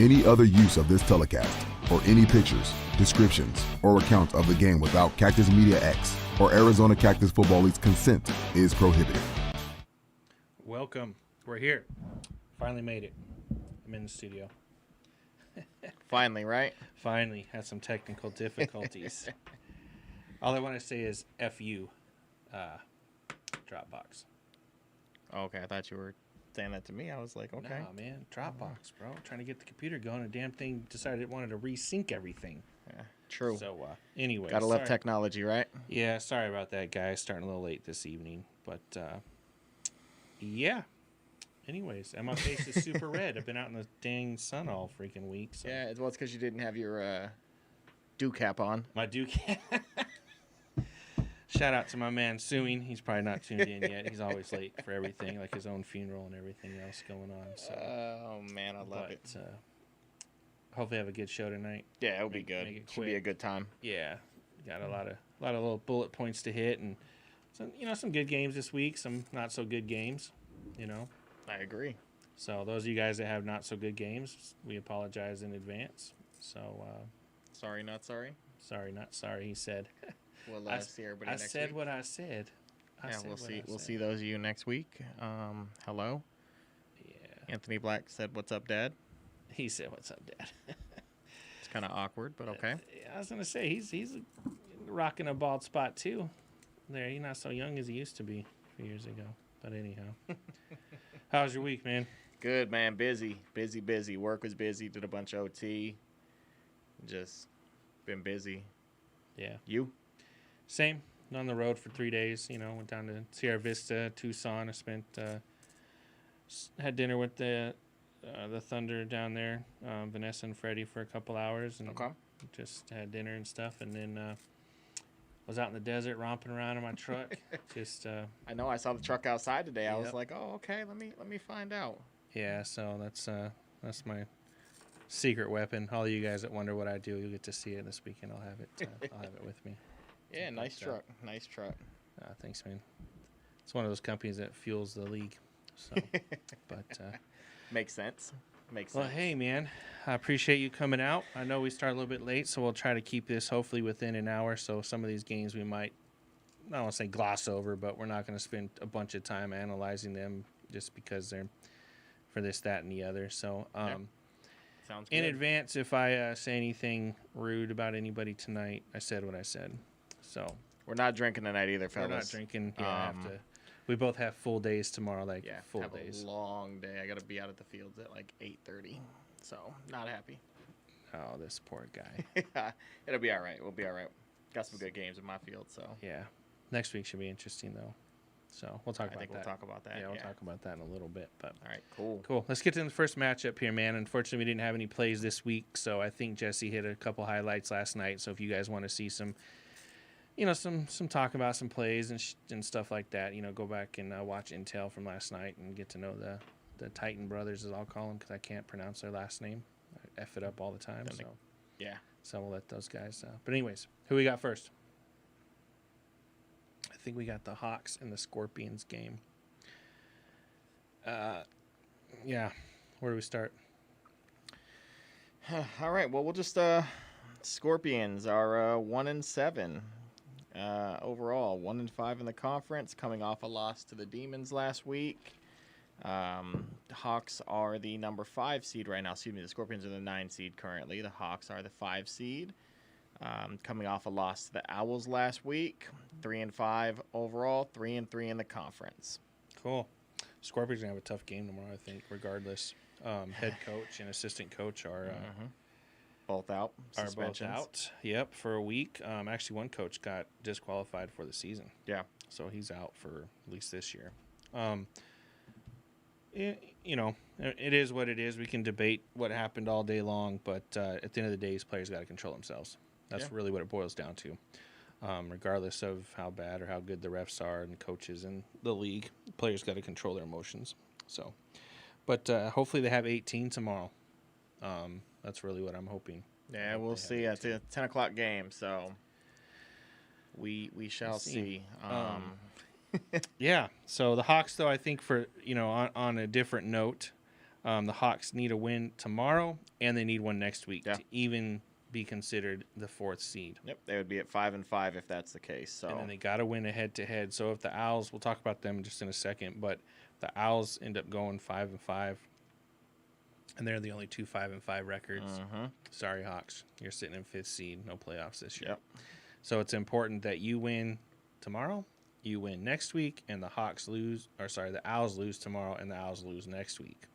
Any other use of this telecast, or any pictures, descriptions, or accounts of the game without Cactus Media X or Arizona Cactus Football League's consent is prohibited. Welcome. We're here. Finally made it. I'm in the studio. Finally, right? Finally. Had some technical difficulties. All I want to say is F you, Dropbox. Okay, I thought you were saying that to me. I was like, okay. Nah, man. Dropbox, bro. Trying to get the computer going. A damn thing decided it wanted to resync everything. Yeah, true. So, anyway. Gotta love technology, right? Yeah, sorry about that, guys. Starting a little late this evening. But, yeah. Anyways, and my face is super red. I've been out in the dang sun all freaking week. So. Yeah, well, it's because you didn't have your dew cap on. My dew cap. Shout out to my man suing. He's probably not tuned in yet. He's always late for everything, like his own funeral and everything else going on. So. Oh, man, I love it. Hopefully have a good show tonight. Yeah, it'll be good. It should be a good time. Yeah. Got a lot of little bullet points to hit, and some good games this week, some not so good games, I agree. So those of you guys that have not so good games, we apologize in advance. So sorry, not sorry. Sorry, not sorry. He said. We'll see everybody next week. I said what I said. We'll see those of you next week. Hello. Yeah. Anthony Black said, "What's up, Dad?" He said, "What's up, Dad?" It's kind of awkward, but okay. I was gonna say he's rocking a bald spot too. There, he's not so young as he used to be a few years ago. But anyhow, how's your week, man? Good, man. Busy. Work was busy. Did a bunch of OT. Just been busy. Yeah. You? Same. On the road for 3 days. Went down to Sierra Vista, Tucson. I spent had dinner with the Thunder down there, Vanessa and Freddie, for a couple hours, and just had dinner and stuff, and then was out in the desert romping around in my truck. Just I know I saw the truck outside today. I was like, oh, okay, let me find out. Yeah, so that's my secret weapon. All you guys that wonder what I do, you'll get to see it this weekend. I'll have it with me. Yeah, nice truck. Thanks, man. It's one of those companies that fuels the league. So, but makes sense. Well, hey, man, I appreciate you coming out. I know we start a little bit late, so we'll try to keep this hopefully within an hour. So some of these games we might, I don't want to say gloss over, but we're not going to spend a bunch of time analyzing them just because they're for this, that, and the other. So, sounds good. In advance, if I say anything rude about anybody tonight, I said what I said. So we're not drinking tonight either, fellas. We're not drinking. Yeah, I have to. We both have full days tomorrow, full days. A long day. I got to be out at the fields at like 8:30, so not happy. Oh, this poor guy. It'll be all right. We'll be all right. Got some good games in my field, so. Yeah. Next week should be interesting, though. So we'll talk about that. I think we'll talk about that. Yeah, we'll talk about that in a little bit. But all right, cool. Cool. Let's get to the first matchup here, man. Unfortunately, we didn't have any plays this week, so I think Jesse hit a couple highlights last night. So if you guys want to see some talk about some plays and stuff like that, go back and watch Intel from last night and get to know the Titan brothers, as I'll call them, because I can't pronounce their last name. I F it up all the time. So we'll let those guys. But anyways, who we got first? I think we got the Hawks and the Scorpions game. Yeah. Where do we start? All right. Well, we'll just Scorpions are 1-7 overall, 1-5 in the conference, coming off a loss to the Demons last week. The Hawks are the number 5 seed right now. Excuse me, the Scorpions are the 9 seed currently. The Hawks are the 5 seed. Coming off a loss to the Owls last week, 3-5 overall, 3-3 in the conference. Cool. Scorpions are gonna have a tough game tomorrow, I think. Regardless, head coach and assistant coach are both out. Are both out. Yep, for a week. Actually, one coach got disqualified for the season. Yeah. So he's out for at least this year. It is what it is. We can debate what happened all day long, but at the end of the day, these players got to control themselves. That's really what it boils down to. Regardless of how bad or how good the refs are and coaches in the league, players got to control their emotions. So, but hopefully they have 18 tomorrow. That's really what I'm hoping. Yeah, we'll see. It's a 10 o'clock game, so we shall see. Yeah. So the Hawks, though, I think for on a different note, The Hawks need a win tomorrow, and they need one next week Yeah. to even be considered the 4th seed. Yep, they would be at 5-5 if that's the case. So And then they got to win a head-to-head. So if the Owls, we'll talk about them just in a second, but the Owls end up going 5-5, and they're the only 2 5-5 records. Sorry, Hawks, you're sitting in 5th seed, no playoffs this year. Yep. So it's important that you win tomorrow, you win next week, and the Owls lose tomorrow, and the Owls lose next week.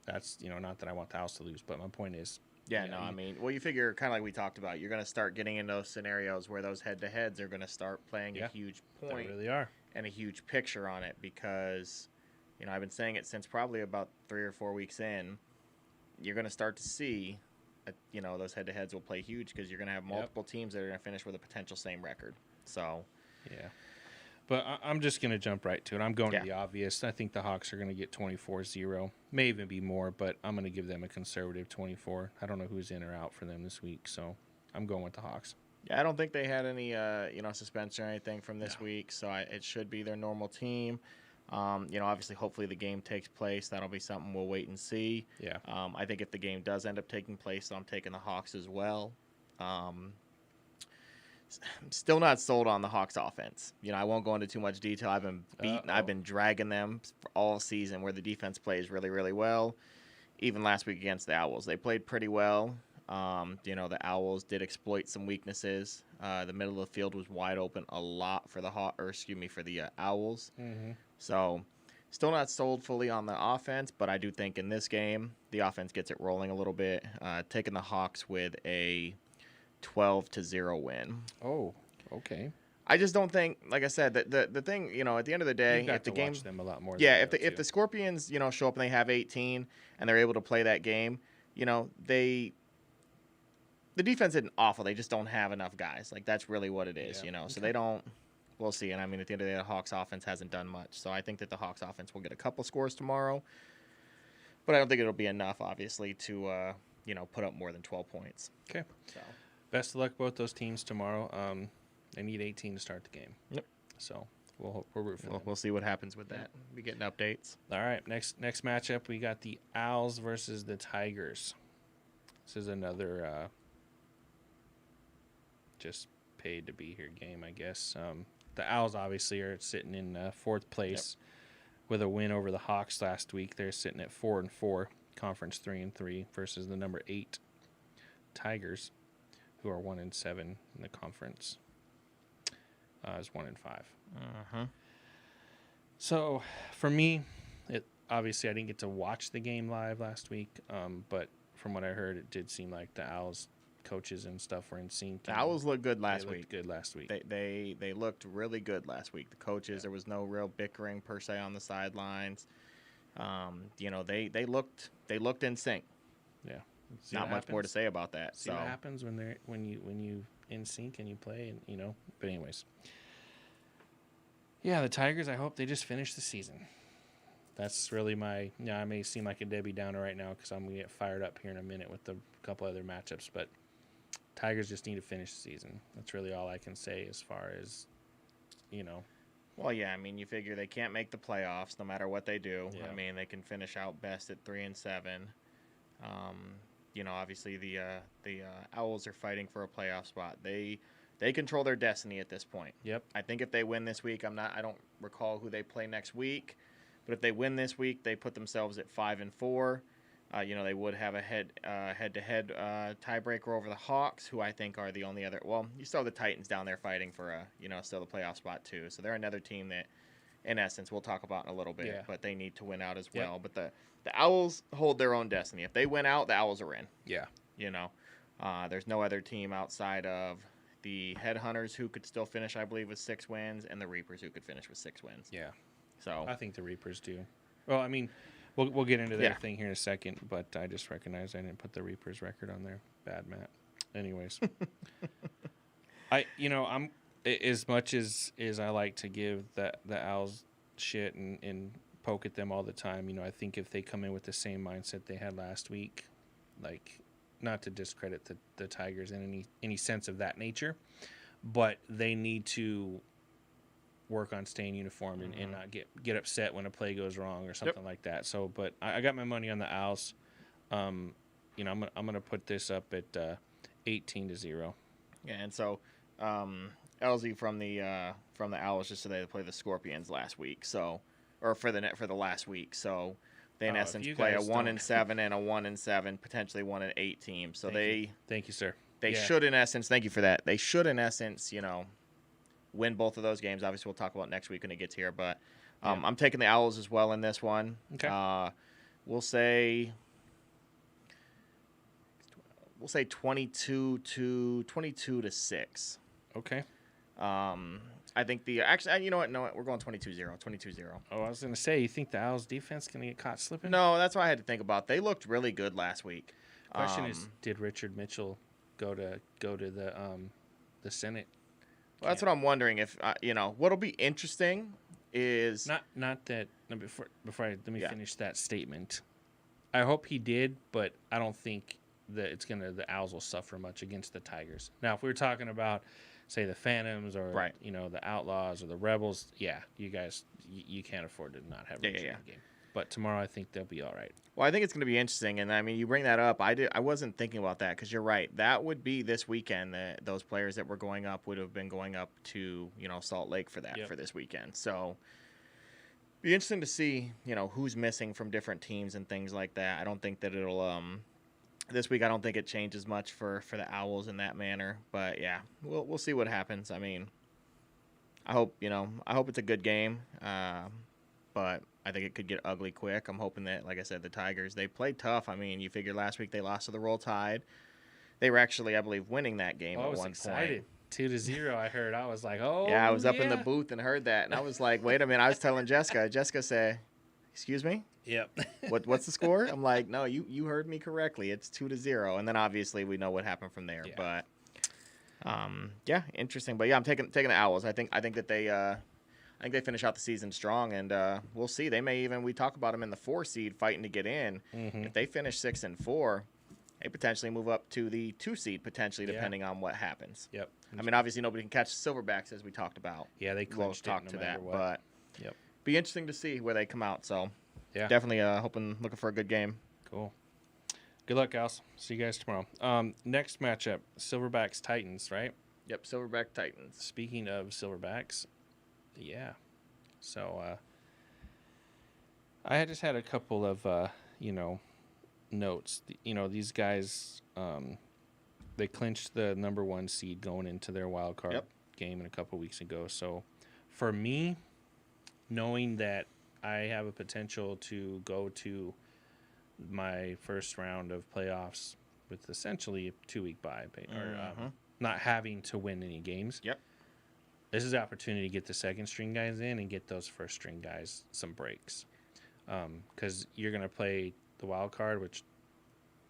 That's, not that I want the Owls to lose, but my point is. Yeah, no, I mean, you figure kind of like we talked about, you're going to start getting in those scenarios where those head-to-heads are going to start playing a huge point They really are. and a huge picture on it because, I've been saying it since probably about 3 or 4 weeks in. You're going to start to see, those head-to-heads will play huge because you're going to have multiple teams that are going to finish with a potential same record. So, yeah. But I'm just going to jump right to it. I'm going Yeah. to the obvious. I think the Hawks are going to get 24-0. May even be more, but I'm going to give them a conservative 24. I don't know who's in or out for them this week, so I'm going with the Hawks. Yeah, I don't think they had any, suspension or anything from this week, so it should be their normal team. Obviously, hopefully the game takes place. That'll be something we'll wait and see. Yeah. I think if the game does end up taking place, so I'm taking the Hawks as well. I'm still not sold on the Hawks offense. I won't go into too much detail. I've been beating. I've been dragging them for all season where the defense plays really, really well. Even last week against the Owls, they played pretty well. The Owls did exploit some weaknesses. The middle of the field was wide open a lot for the Owls. Mm-hmm. So, still not sold fully on the offense, but I do think in this game the offense gets it rolling a little bit. Taking the Hawks with a 12-0 win. Oh, okay. I just don't think, like I said, that the thing, at the end of the day, You've got if the to game, watch them a lot more. yeah, if the Scorpions, show up and they have 18 and they're able to play that game, the defense isn't awful. They just don't have enough guys. Like that's really what it is, So they don't. We'll see. And I mean, at the end of the day, the Hawks offense hasn't done much. So I think that the Hawks offense will get a couple scores tomorrow, but I don't think it'll be enough, obviously, to put up more than 12 points. Okay. So. Best of luck both those teams tomorrow. They need 18 to start the game. Yep. So we'll root for them. We'll see what happens with that. Be getting updates. All right. Next matchup, we got the Owls versus the Tigers. This is another just paid to be here game, I guess. The Owls obviously are sitting in 4th place with a win over the Hawks last week. They're sitting at 4-4, conference 3-3 versus the number 8 Tigers, who are 1-7 in the conference. Is 1-5. So for me, obviously I didn't get to watch the game live last week, but from what I heard, it did seem like the Owls coaches and stuff were in sync. The Owls looked good last week. Good last week. They looked really good last week. The coaches, there was no real bickering per se on the sidelines. They looked in sync. Yeah. Not much more to say about that. See what happens when you in sync and you play, and But anyways, yeah, the Tigers. I hope they just finish the season. That's really my. I may seem like a Debbie Downer right now because I'm gonna get fired up here in a minute with a couple other matchups, but Tigers just need to finish the season. That's really all I can say as far as, Well, yeah, I mean, you figure they can't make the playoffs no matter what they do. Yeah. I mean, they can finish out best at 3-7. Obviously the Owls are fighting for a playoff spot. They control their destiny at this point. Yep. I think if they win this week, I don't recall who they play next week, but if they win this week, they put themselves at 5-4. They would have a head-to-head tiebreaker over the Hawks, who I think are the only other. Well, you still have the Titans down there fighting for still the playoff spot too. So they're another team that, in essence, we'll talk about in a little bit. But they need to win out as well. But the Owls hold their own destiny. If they win out, the Owls are in. Yeah. There's no other team outside of the Headhunters who could still finish, I believe, with 6 wins, and the Reapers who could finish with 6 wins. Yeah. So I think the Reapers do. Well, I mean. We'll get into their thing here in a second, but I just recognized I didn't put the Reapers record on there. Bad, Matt. Anyways, I'm as much as I like to give the Owls shit and poke at them all the time. I think if they come in with the same mindset they had last week, like not to discredit the Tigers in any sense of that nature, but they need to work on staying uniformed and not get upset when a play goes wrong or something like that. So, but I got my money on the Owls. I'm gonna put this up at 18-0. Yeah, and so LZ from the Owls just today, they played the Scorpions last week, so for the last week. So they in essence play a 1-7 and a 1-7, potentially 1-8 team. So thank you, sir. They should in essence, thank you for that. They should in essence, win both of those games. Obviously, we'll talk about next week when it gets here, but I'm taking the Owls as well in this one. Okay. We'll say 22-6. Okay. I think you know what? No, we're going 22-0. 22-0. Oh, I was gonna say, you think the Owls defense gonna get caught slipping? No, that's what I had to think about. They looked really good last week. Question is, did Richard Mitchell go to the Senate? Well, that's what I'm wondering. If what'll be interesting is not that. No, let me finish that statement. I hope he did, but I don't think that the Owls will suffer much against the Tigers. Now, if we were talking about, say, the Phantoms or the Outlaws or the Rebels, you guys you can't afford to not have Richard in the game. But tomorrow, I think they'll be all right. Well, I think it's going to be interesting, and I mean, you bring that up. I wasn't thinking about that because you're right. That would be this weekend. Those players that were going up would have been going up to Salt Lake for that for this weekend. So, be interesting to see who's missing from different teams and things like that. I don't think that it'll this week. I don't think it changes much for the Owls in that manner. But yeah, we'll see what happens. I mean, I hope it's a good game. But I think it could get ugly quick. I'm hoping that, like I said, the Tigers, they played tough. I mean, you figure last week they lost to the Roll Tide. They were actually, I believe, winning that game at one point. 2-0, I heard. I was like, oh, yeah. I was up in the booth and heard that. And I was like, wait a minute. I was telling Jessica. Jessica said, excuse me? Yep. What's the score? I'm like, no, you heard me correctly. It's 2-0. And then obviously we know what happened from there. Yeah. But, interesting. But, yeah, I'm taking the Owls. I think that they finish out the season strong, and we'll see. They may even, we talk about them in the 4 seed fighting to get in. Mm-hmm. If they finish 6-4, they potentially move up to the 2 seed potentially, depending on what happens. Yep. I mean, obviously nobody can catch the Silverbacks as we talked about. Yeah, they clinched we'll talk no to that, what. but be interesting to see where they come out. So definitely looking for a good game. Cool. Good luck, Owls. See you guys tomorrow. Next matchup, Silverbacks Titans, right? Yep, Silverback Titans. Speaking of Silverbacks. Yeah. So I just had a couple of notes. These guys they clinched the number 1 seed going into their wild card game a couple weeks ago. So for me, knowing that I have a potential to go to my first round of playoffs with essentially a 2-week bye or not having to win any games. Yep. This is the opportunity to get the second string guys in and get those first string guys some breaks. Because you're going to play the wild card, which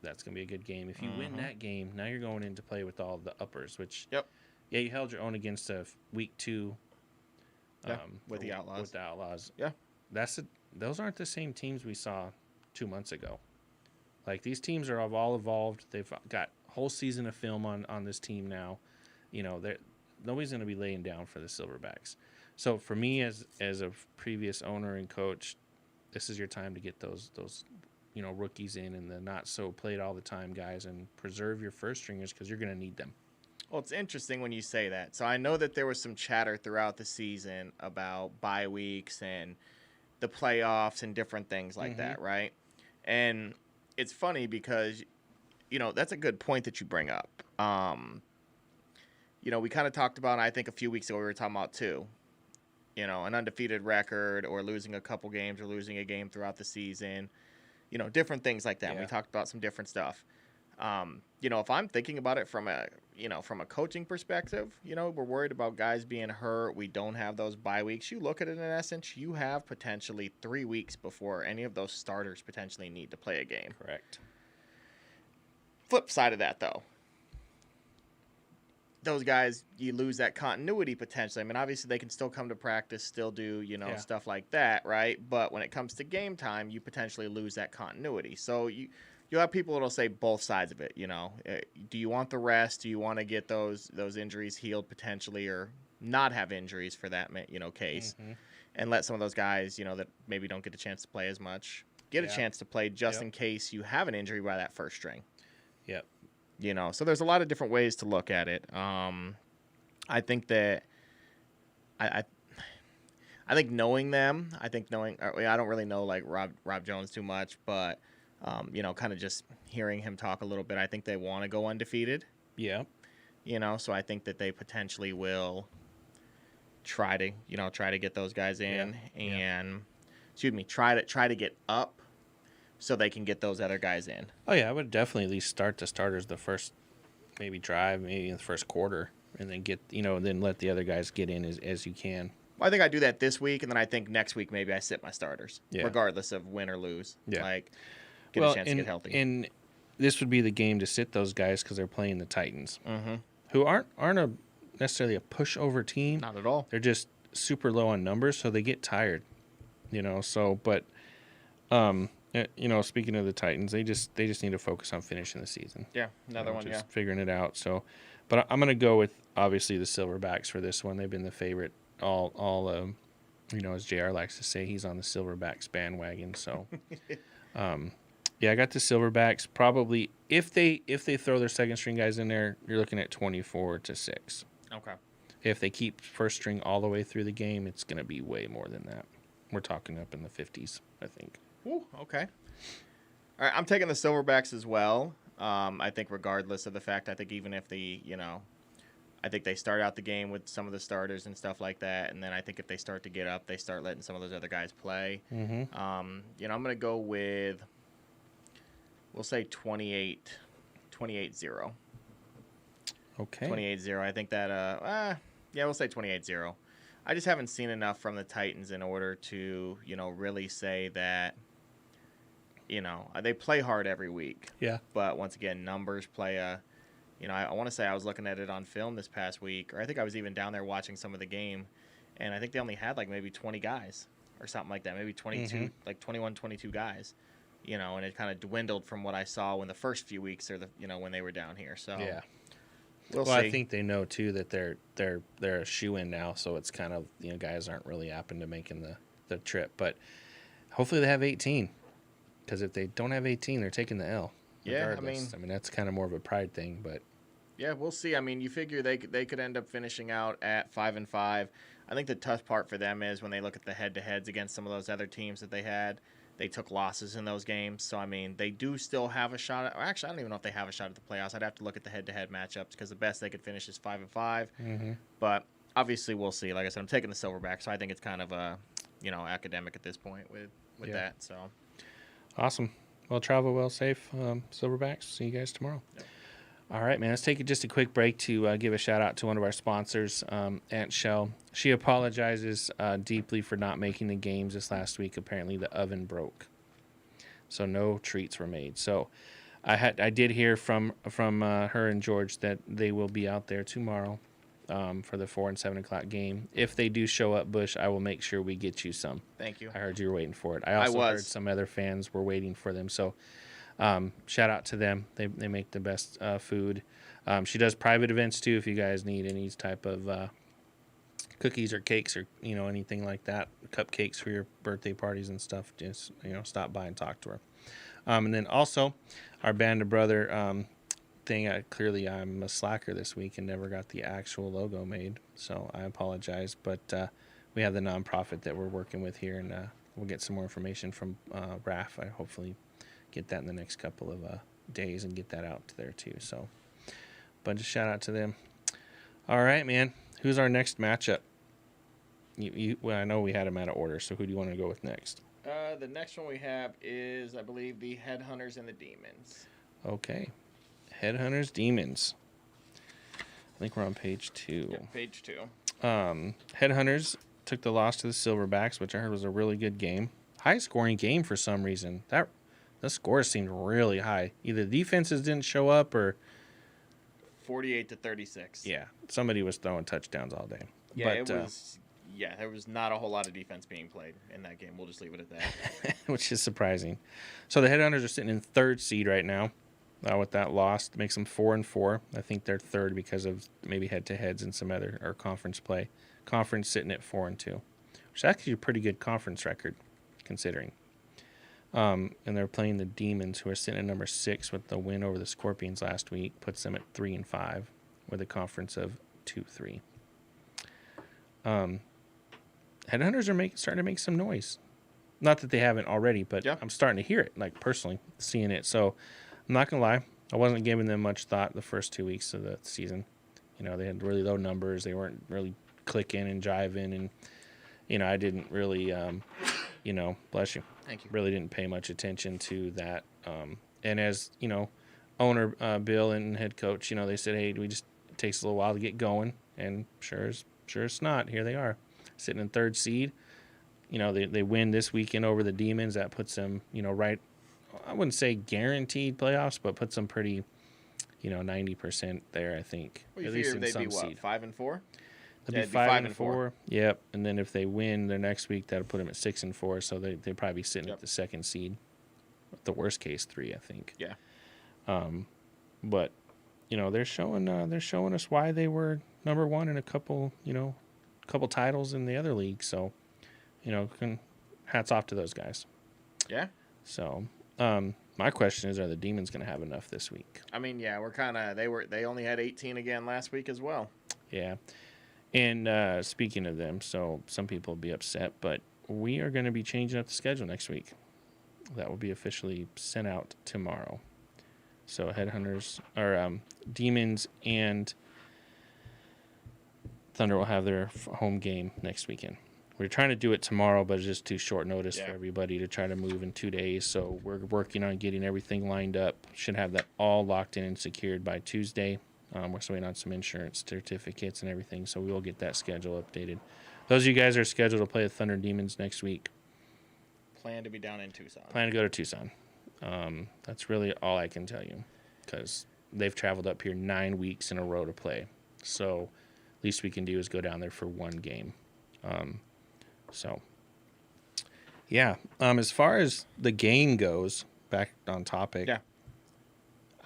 that's going to be a good game. If you win that game, now you're going into play with all the uppers, which, you held your own against a week 2 with the Outlaws. With the Outlaws. Yeah. Those aren't the same teams we saw 2 months ago. Like, these teams are all evolved. They've got a whole season of film on this team now. Nobody's going to be laying down for the Silverbacks. So for me, as a previous owner and coach, this is your time to get those rookies in and the not so played all the time guys and preserve your first stringers because you're going to need them. Well, it's interesting when you say that. So I know that there was some chatter throughout the season about bye weeks and the playoffs and different things like that, right? And it's funny because, that's a good point that you bring up. We kind of talked about, I think a few weeks ago we were talking about too, an undefeated record or losing a couple games or losing a game throughout the season, different things like that. Yeah. We talked about some different stuff. If I'm thinking about it from a coaching perspective, we're worried about guys being hurt. We don't have those bye weeks. You look at it in essence, you have potentially 3 weeks before any of those starters potentially need to play a game. Correct. Flip side of that, though. Those guys, you lose that continuity potentially. I mean, obviously they can still come to practice, still do, stuff like that, right? But when it comes to game time, you potentially lose that continuity. So you'll have people that'll say both sides of it, Do you want the rest? Do you want to get those injuries healed potentially or not have injuries for that case, and let some of those guys that maybe don't get a chance to play as much get a chance to play just in case you have an injury by that first string. Yep. So there's a lot of different ways to look at it. I think that I think knowing them, I don't really know like Rob Jones too much, but kind of just hearing him talk a little bit, I think they want to go undefeated. Yeah. So I think that they potentially will try to get those guys in and try to get up so they can get those other guys in. Oh yeah, I would definitely at least start the starters the first drive, maybe in the first quarter, and then get then let the other guys get in as you can. Well, I think I do that this week, and then I think next week maybe I sit my starters, regardless of win or lose. Yeah. Like get a chance to get healthy. And this would be the game to sit those guys because they're playing the Titans, who aren't necessarily a pushover team. Not at all. They're just super low on numbers, so they get tired. So but speaking of the Titans, they just need to focus on finishing the season. Yeah, another one. Just figuring it out. So, but I'm gonna go with obviously the Silverbacks for this one. They've been the favorite all as JR likes to say, he's on the Silverbacks bandwagon. So, I got the Silverbacks. Probably if they throw their second string guys in there, you're looking at 24-6. Okay. If they keep first string all the way through the game, it's gonna be way more than that. We're talking up in the 50s, I think. Ooh, okay. All right, I'm taking the Silverbacks as well. I think regardless of the fact, I think even if I think they start out the game with some of the starters and stuff like that, and then I think if they start to get up, they start letting some of those other guys play. I'm going to go with, we'll say 28-0. Okay. 28-0. I think that, we'll say 28-0. I just haven't seen enough from the Titans in order to, really say that, they play hard every week. Yeah. But once again, numbers play a, I want to say I was looking at it on film this past week, or I think I was even down there watching some of the game, and I think they only had like maybe 20 guys or something like that, maybe 22, like 21, 22 guys, and it kind of dwindled from what I saw in the first few weeks or when they were down here. So yeah. We'll see. I think they know too that they're a shoe-in now, so it's kind of guys aren't really open to making the trip, but hopefully they have 18, because if they don't have 18, they're taking the L. Regardless. I mean that's kind of more of a pride thing, but yeah, we'll see. I mean, you figure they could end up finishing out at 5-5. I think the tough part for them is when they look at the head-to-heads against some of those other teams that they had. They took losses in those games, so I mean, they do still have a shot. Actually, I don't even know if they have a shot at the playoffs. I'd have to look at the head-to-head matchups because the best they could finish is 5-5. But obviously, we'll see. Like I said, I'm taking the Silverback, so I think it's kind of a academic at this point with that. So awesome. Well, travel well, safe, Silverbacks. See you guys tomorrow. Yep. All right, man. Let's take just a quick break to give a shout out to one of our sponsors, Aunt Shell. She apologizes deeply for not making the games this last week. Apparently, the oven broke, so no treats were made. So, I did hear from her and George that they will be out there tomorrow for the 4 and 7 o'clock game. If they do show up, Bush, I will make sure we get you some. Thank you. I heard you were waiting for it. I also heard some other fans were waiting for them. So. Shout out to them. They make the best food. She does private events too. If you guys need any type of cookies or cakes or anything like that, cupcakes for your birthday parties and stuff, just stop by and talk to her. And then also our Band of Brother thing. Clearly, I'm a slacker this week and never got the actual logo made, so I apologize. But we have the nonprofit that we're working with here, and we'll get some more information from Raf. I hopefully get that in the next couple of days and get that out to there too. So, but just shout out to them. All right, man. Who's our next matchup? Well, I know we had them out of order, so who do you want to go with next? The next one we have is, I believe, the Headhunters and the Demons. Okay. Headhunters, Demons. I think we're on page 2. Yeah, page 2. Headhunters took the loss to the Silverbacks, which I heard was a really good game. High-scoring game for some reason. The scores seemed really high. Either the defenses didn't show up or 48-36. Yeah, somebody was throwing touchdowns all day. Yeah, but, there was not a whole lot of defense being played in that game. We'll just leave it at that. Which is surprising. So the Headhunters are sitting in 3rd seed right now. with that loss. Makes them 4-4. I think they're third because of maybe head-to-heads and some other or conference play. Conference sitting at 4-2, which is actually a pretty good conference record, considering. And they're playing the Demons, who are sitting at number 6 with the win over the Scorpions last week. Puts them at 3-5 with a conference of 2-3. Headhunters are starting to make some noise. Not that they haven't already, but yeah. I'm starting to hear it, like personally seeing it. So I'm not gonna lie, I wasn't giving them much thought the first 2 weeks of the season. You know, they had really low numbers. They weren't really clicking and jiving, and you know, I didn't really, you know, bless you. Thank you. Really didn't pay much attention to that. And as you know, owner Bill and head coach, you know, they said, hey, it takes a little while to get going, and sure as not, here they are, sitting in 3rd seed. You know, they win this weekend over the Demons. That puts them, you know, right, I wouldn't say guaranteed playoffs, but puts them pretty, you know, 90% there, I think. Well, you at least figure in they'd be some what, seed. 5-4? They'll be 5-4. Yep. And then if they win their next week, that'll put them at 6-4. So they'd probably be sitting at the 2nd seed. The worst case 3, I think. Yeah. But you know, they're showing us why they were number 1 in a couple titles in the other league. So, you know, hats off to those guys. Yeah. So, my question is, are the Demons going to have enough this week? I mean, yeah, they only had 18 again last week as well. Yeah. And speaking of them, so some people will be upset, but we are going to be changing up the schedule next week. That will be officially sent out tomorrow. So Headhunters or Demons and Thunder will have their home game next weekend. We're trying to do it tomorrow, but it's just too short notice for everybody to try to move in 2 days. So we're working on getting everything lined up. Should have that all locked in and secured by Tuesday. We're waiting on some insurance certificates and everything, so we will get that schedule updated. Those of you guys are scheduled to play the Thunder Demons next week. Plan to be down in Tucson. Plan to go to Tucson. That's really all I can tell you, because they've traveled up here 9 weeks in a row to play. So least we can do is go down there for one game. So, yeah. As far as the game goes, back on topic,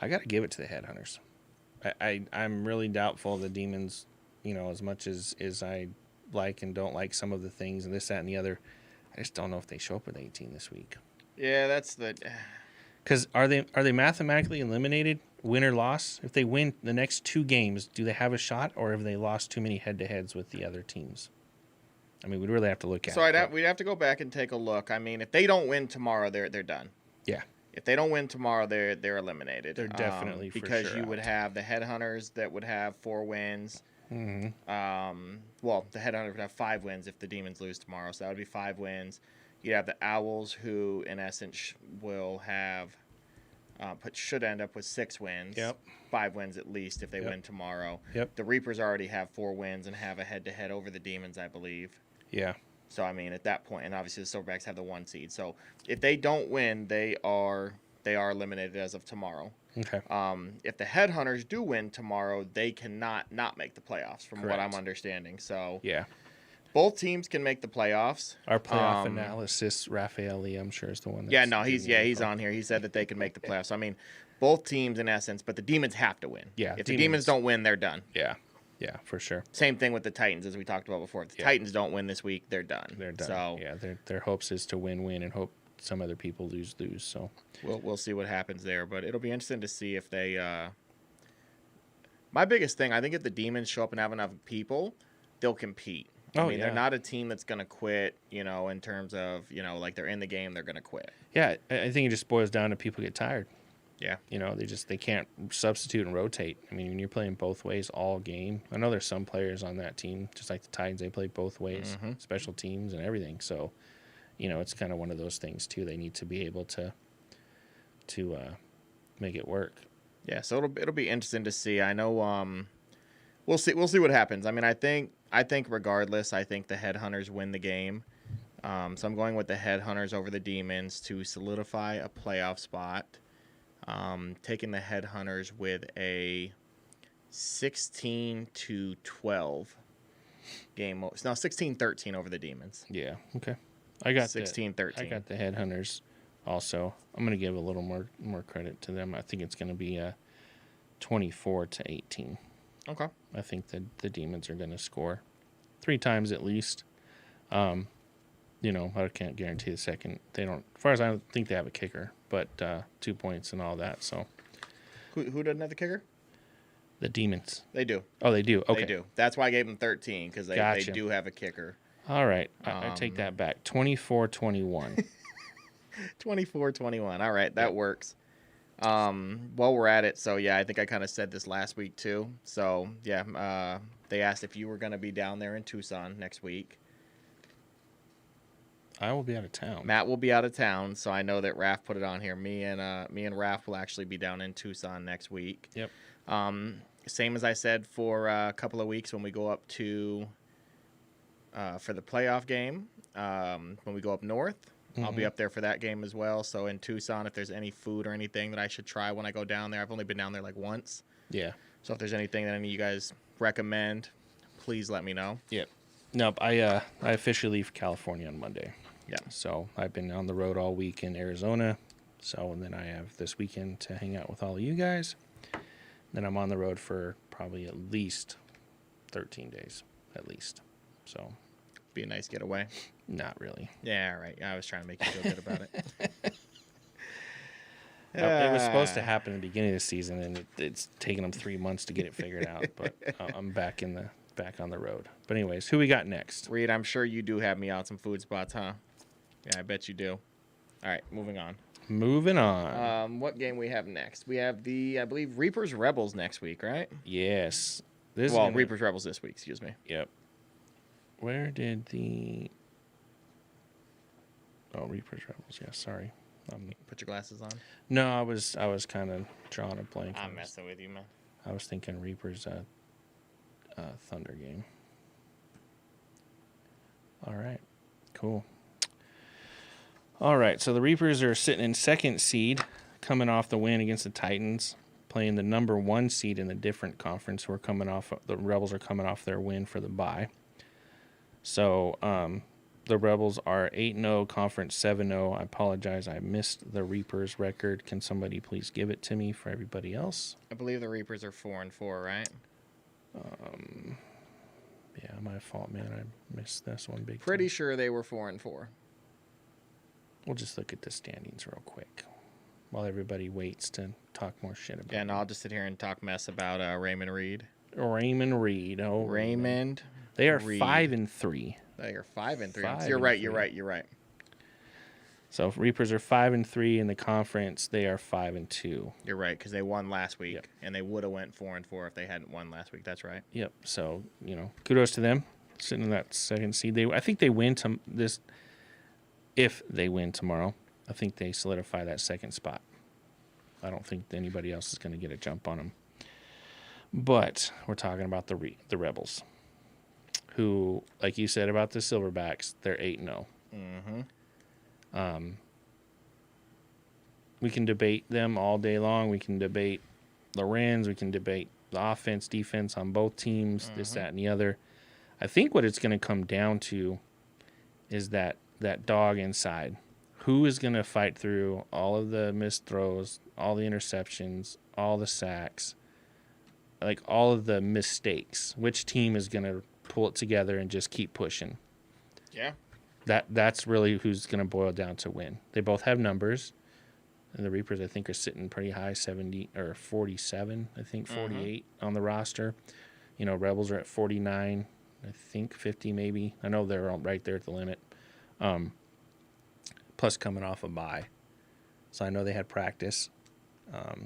I got to give it to the Headhunters. I'm really doubtful the Demons, you know, as much as I like and don't like some of the things and this, that, and the other, I just don't know if they show up with 18 this week. Yeah, that's the... Because are they mathematically eliminated, win or loss? If they win the next 2 games, do they have a shot, or have they lost too many head-to-heads with the other teams? I mean, we'd really have to look at it. So we'd have to go back and take a look. I mean, if they don't win tomorrow, they're done. Yeah. If they don't win tomorrow, they're eliminated. They're definitely for because sure you out. would have the Headhunters that would have 4 wins. Mm-hmm. Well, the Headhunters would have 5 wins if the Demons lose tomorrow, so that would be 5 wins. You'd have the Owls, who in essence will have should end up with 6 wins. Yep. 5 wins at least if they win tomorrow. Yep. The Reapers already have 4 wins and have a head-to-head over the Demons, I believe. Yeah. So I mean, at that point, and obviously the Silverbacks have the 1 seed. So if they don't win, they are eliminated as of tomorrow. Okay. If the Headhunters do win tomorrow, they cannot not make the playoffs, from what I'm understanding. So yeah, both teams can make the playoffs. Our playoff analysis, Raphael Lee, I'm sure, is the one. He's on here. He said that they can make the playoffs. I mean, both teams in essence, but the Demons have to win. Yeah. If the Demons don't win, they're done. Yeah. Yeah, for sure. Same thing with the Titans, as we talked about before. If the Titans don't win this week, they're done. They're done. So yeah, their hopes is to win, and hope some other people lose. So we'll see what happens there. But it'll be interesting to see if they. My biggest thing, I think, if the Demons show up and have enough people, they'll compete. I mean, they're not a team that's going to quit. You know, in terms of like they're in the game, they're going to quit. Yeah, I think it just boils down to people get tired. Yeah. You know, they can't substitute and rotate. I mean, when you're playing both ways all game, I know there's some players on that team, just like the Titans, they play both ways, special teams and everything. So, it's kind of one of those things too. They need to be able to make it work. Yeah, so it'll be interesting to see. I know we'll see what happens. I mean, I think regardless, I think the Headhunters win the game. So I'm going with the Headhunters over the Demons to solidify a playoff spot. Taking the Headhunters with a 16-12 game. No, 16-13 over the Demons. Yeah. Okay. I got 16-13. I got the Headhunters also. I'm going to give a little more credit to them. I think it's going to be 24-18. Okay. I think the Demons are going to score 3 times at least. I can't guarantee the second. They don't. As far as I don't think they have a kicker, but 2 points and all that. So Who doesn't have the kicker? the Demons. They do. Oh, they do. Okay. They do. That's why I gave them 13 because they Gotcha. do have a kicker. All right. I take that back. 24-21. 24-21. All right, that works. While we're at it, so yeah, I think I kind of said this last week too. So yeah, they asked if you were going to be down there in Tucson next week. I will be out of town. Matt will be out of town, so I know that Raph put it on here. Me and Raph will actually be down in Tucson next week. Yep. Same as I said for a couple of weeks when we go up to for the playoff game. When we go up north. I'll be up there for that game as well. So in Tucson, if there's any food or anything that I should try when I go down there, I've only been down there like once. Yeah. So if there's anything that any of you guys recommend, please let me know. Yep. Nope. I officially leave California on Monday. Yeah. So I've been on the road all week in Arizona. And then I have this weekend to hang out with all of you guys. Then I'm on the road for probably at least 13 days, at least. So. Be a nice getaway. Not really. Yeah, right. I was trying to make you feel good about it. It was supposed to happen at the beginning of the season, and it's taken them 3 months to get it figured out. But I'm back on the road. But anyways, who we got next? Reed, I'm sure you do have me out some food spots, huh? Yeah, I bet you do. All right, moving on. What game we have next? We have I believe, Reapers Rebels next week, right? Yes. Reapers Rebels this week. Excuse me. Yep. Where did the... Oh, Reapers Rebels. Yeah, sorry. Put your glasses on. No, I was kind of drawing a blank. I'm messing with you, man. I was thinking Reapers Thunder game. All right. Cool. All right, so the Reapers are sitting in second seed, coming off the win against the Titans, playing the number 1 seed in the different conference. The Rebels are coming off their win for the bye. So the Rebels are 8-0, conference 7-0. I apologize, I missed the Reapers record. Can somebody please give it to me for everybody else? I believe the Reapers are 4-4, right? Yeah, my fault, man. I missed this one big Pretty time. sure they were 4-4. We'll just look at the standings real quick while everybody waits to talk more shit about it. Yeah, and I'll just sit here and talk mess about Raymond Reed. Raymond Reed. Oh, Raymond. They are Reed. 5-3. They are 5-3. 5 You're right. and You're 3. right. You're right. So if Reapers are 5-3 in the conference, they are 5-2. You're right because they won last week, Yep. and they would have went 4-4 if they hadn't won last week. That's right. Yep. So kudos to them sitting in that second seed. I think they win this. If they win tomorrow, I think they solidify that second spot. I don't think anybody else is going to get a jump on them. But we're talking about the Rebels, who, like you said about the Silverbacks, they're 8-0. Mm-hmm. We can debate them all day long. We can debate Lorenz. We can debate the offense, defense on both teams, this, that, and the other. I think what it's going to come down to is that dog inside. Who is going to fight through all of the missed throws, all the interceptions, all the sacks, like all of the mistakes? Which team is going to pull it together and just keep pushing? Yeah. That's really who's going to boil down to win. They both have numbers. And the Reapers, I think, are sitting pretty high, 70 or 47, I think 48 on the roster. Rebels are at 49, I think 50 maybe. I know they're right there at the limit. Plus coming off a bye. So I know they had practice.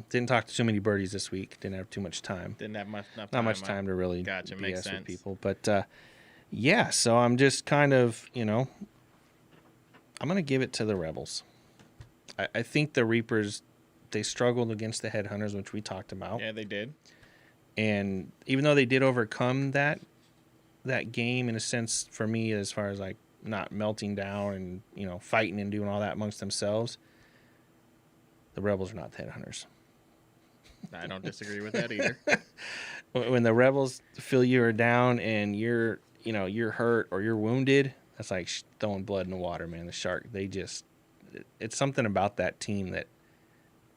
Didn't talk to too many birdies this week. Didn't have too much time. Didn't have enough time. Not much time to really Gotcha, makes BS sense. with people. But, yeah, so I'm just kind of, I'm going to give it to the Rebels. I think the Reapers, they struggled against the Headhunters, which we talked about. Yeah, they did. And even though they did overcome that game in a sense for me, as far as like not melting down and fighting and doing all that amongst themselves, the Rebels are not the Headhunters. I don't disagree with that either. When the Rebels feel you are down and you're hurt or you're wounded, that's like throwing blood in the water, man. The Shark, it's something about that team that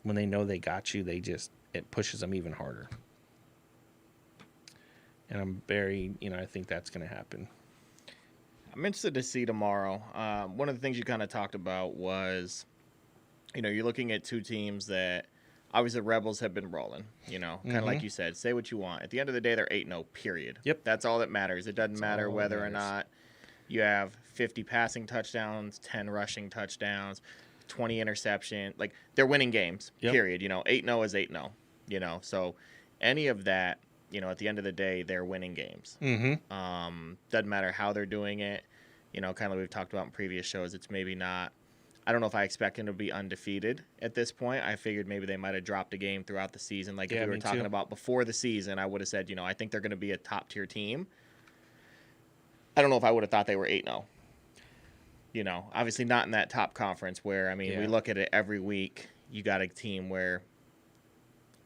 when they know they got you, it pushes them even harder. And I'm very, I think that's going to happen. I'm interested to see tomorrow. One of the things you kind of talked about was, you're looking at two teams that obviously the Rebels have been rolling, kind of like you said, say what you want. At the end of the day, they're 8-0, period. Yep. That's all that matters. It doesn't matter whether or not you have 50 passing touchdowns, 10 rushing touchdowns, 20 interception. Like, they're winning games, period. 8-0 is 8-0, So any of that, at the end of the day, they're winning games. Doesn't matter how they're doing it. Kind of like we've talked about in previous shows, it's maybe not. I don't know if I expect them to be undefeated at this point. I figured maybe they might have dropped a game throughout the season. Like if we were talking about before the season, I would have said, I think they're going to be a top-tier team. I don't know if I would have thought they were 8-0. Obviously not in that top conference where, we look at it every week. You got a team where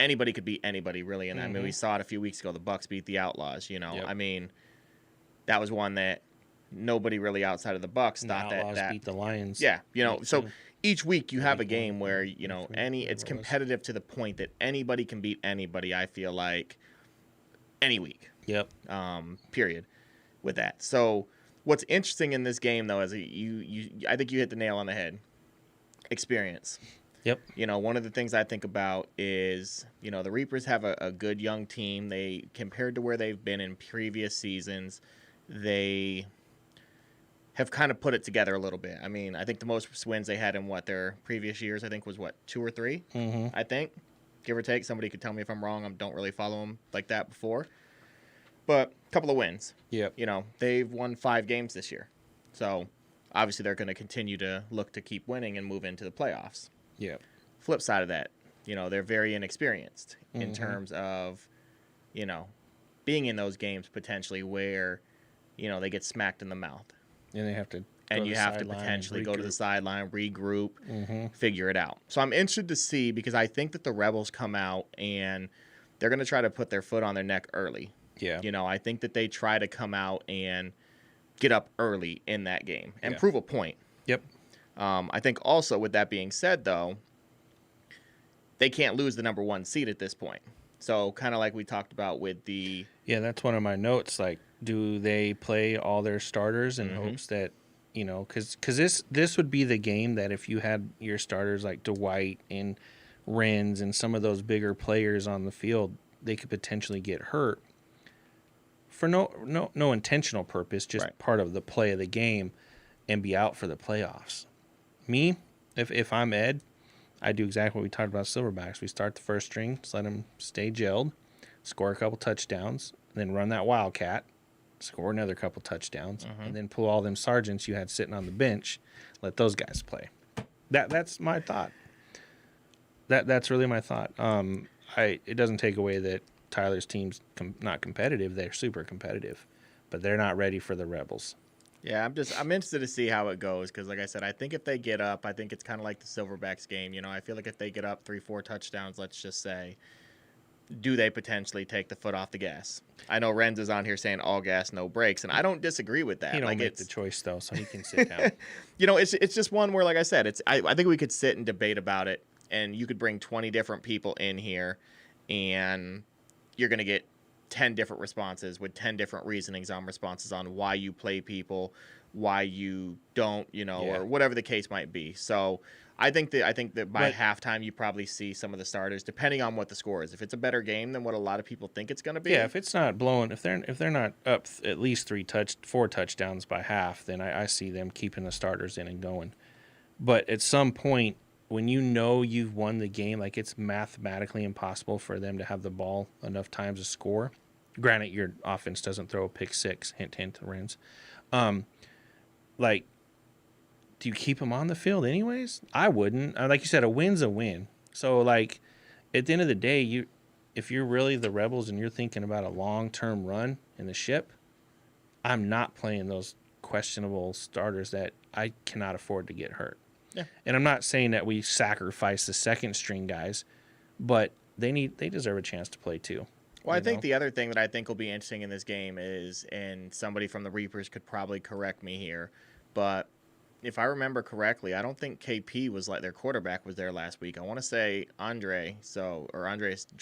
anybody could beat anybody, really. And we saw it a few weeks ago. The Bucs beat the Outlaws, That was one that nobody really outside of the Bucs thought that beat the Lions. Yeah, so each week you have a game where, it's competitive to the point that anybody can beat anybody, I feel like, any week. Yep. Period. With that. So what's interesting in this game, though, is I think you hit the nail on the head. Experience. Yep. One of the things I think about is, the Reapers have a good young team. They, compared to where they've been in previous seasons, they have kind of put it together a little bit. I think the most wins they had in their previous years, I think was 2 or 3, I think, give or take. Somebody could tell me if I'm wrong. I don't really follow them like that before. But a couple of wins. Yep. They've won 5 games this year. So obviously they're going to continue to look to keep winning and move into the playoffs. Yep. Flip side of that, they're very inexperienced in terms of, being in those games potentially where, they get smacked in the mouth. And they have to. And you have to potentially go to the sideline, regroup, figure it out. So I'm interested to see, because I think that the Rebels come out and they're going to try to put their foot on their neck early. Yeah. I think that they try to come out and get up early in that game and prove a point. Yep. I think also, with that being said, though, they can't lose the number 1 seed at this point. So kind of like we talked about with the... Yeah, that's one of my notes. Like, do they play all their starters in hopes that, because this would be the game that if you had your starters like Dwight and Renz and some of those bigger players on the field, they could potentially get hurt for no intentional purpose, just part of the play of the game, and be out for the playoffs. Me, if I'm Ed, I do exactly what we talked about Silverbacks. We start the first string, just let them stay gelled, score a couple touchdowns, then run that Wildcat, score another couple touchdowns, and then pull all them sergeants you had sitting on the bench, let those guys play. That's my thought. That's really my thought. It doesn't take away that Tyler's team's not competitive. They're super competitive, but they're not ready for the Rebels. Yeah, I'm interested to see how it goes, because like I said, I think if they get up, I think it's kind of like the Silverbacks game. I feel like if they get up 3-4 touchdowns, let's just say, do they potentially take the foot off the gas? I know Renz is on here saying all gas, no brakes, and I don't disagree with that. He don't make the choice, though, so he can sit down. It's just one where, like I said, I think we could sit and debate about it, and you could bring 20 different people in here, and you're going to get 10 different responses with 10 different reasonings on responses on why you play people, why you don't, or whatever the case might be. So I think that by halftime you probably see some of the starters, depending on what the score is. If it's a better game than what a lot of people think it's going to be. Yeah, if it's not blowing, if they're not up at least 4 touchdowns by half, then I see them keeping the starters in and going. But at some point, when you've won the game, like it's mathematically impossible for them to have the ball enough times to score. Granted, your offense doesn't throw a pick 6, hint, hint, Renz. Do you keep them on the field anyways? I wouldn't. Like you said, a win's a win. So, like, at the end of the day, if you're really the Rebels and you're thinking about a long-term run in the ship, I'm not playing those questionable starters that I cannot afford to get hurt. Yeah. And I'm not saying that we sacrifice the second string guys, but they deserve a chance to play too. Well, I think the other thing that I think will be interesting in this game is, and somebody from the Reapers could probably correct me here, but if I remember correctly, I don't think KP was their quarterback was there last week. I want to say Andres I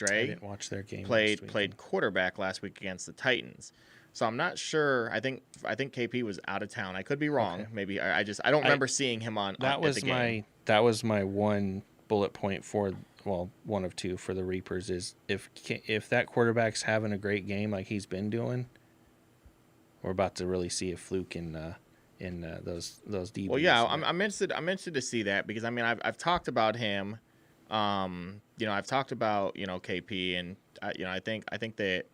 didn't watch their game. played quarterback last week against the Titans. So I'm not sure. I think KP was out of town. I could be wrong. Okay. Maybe I don't remember seeing him at the game. That was my one bullet point for, well, one of two for the Reapers is if that quarterback's having a great game like he's been doing, we're about to really see a fluke in those DBs. Well, yeah, I'm interested to see that because I mean I've talked about him, I've talked about KP and I think that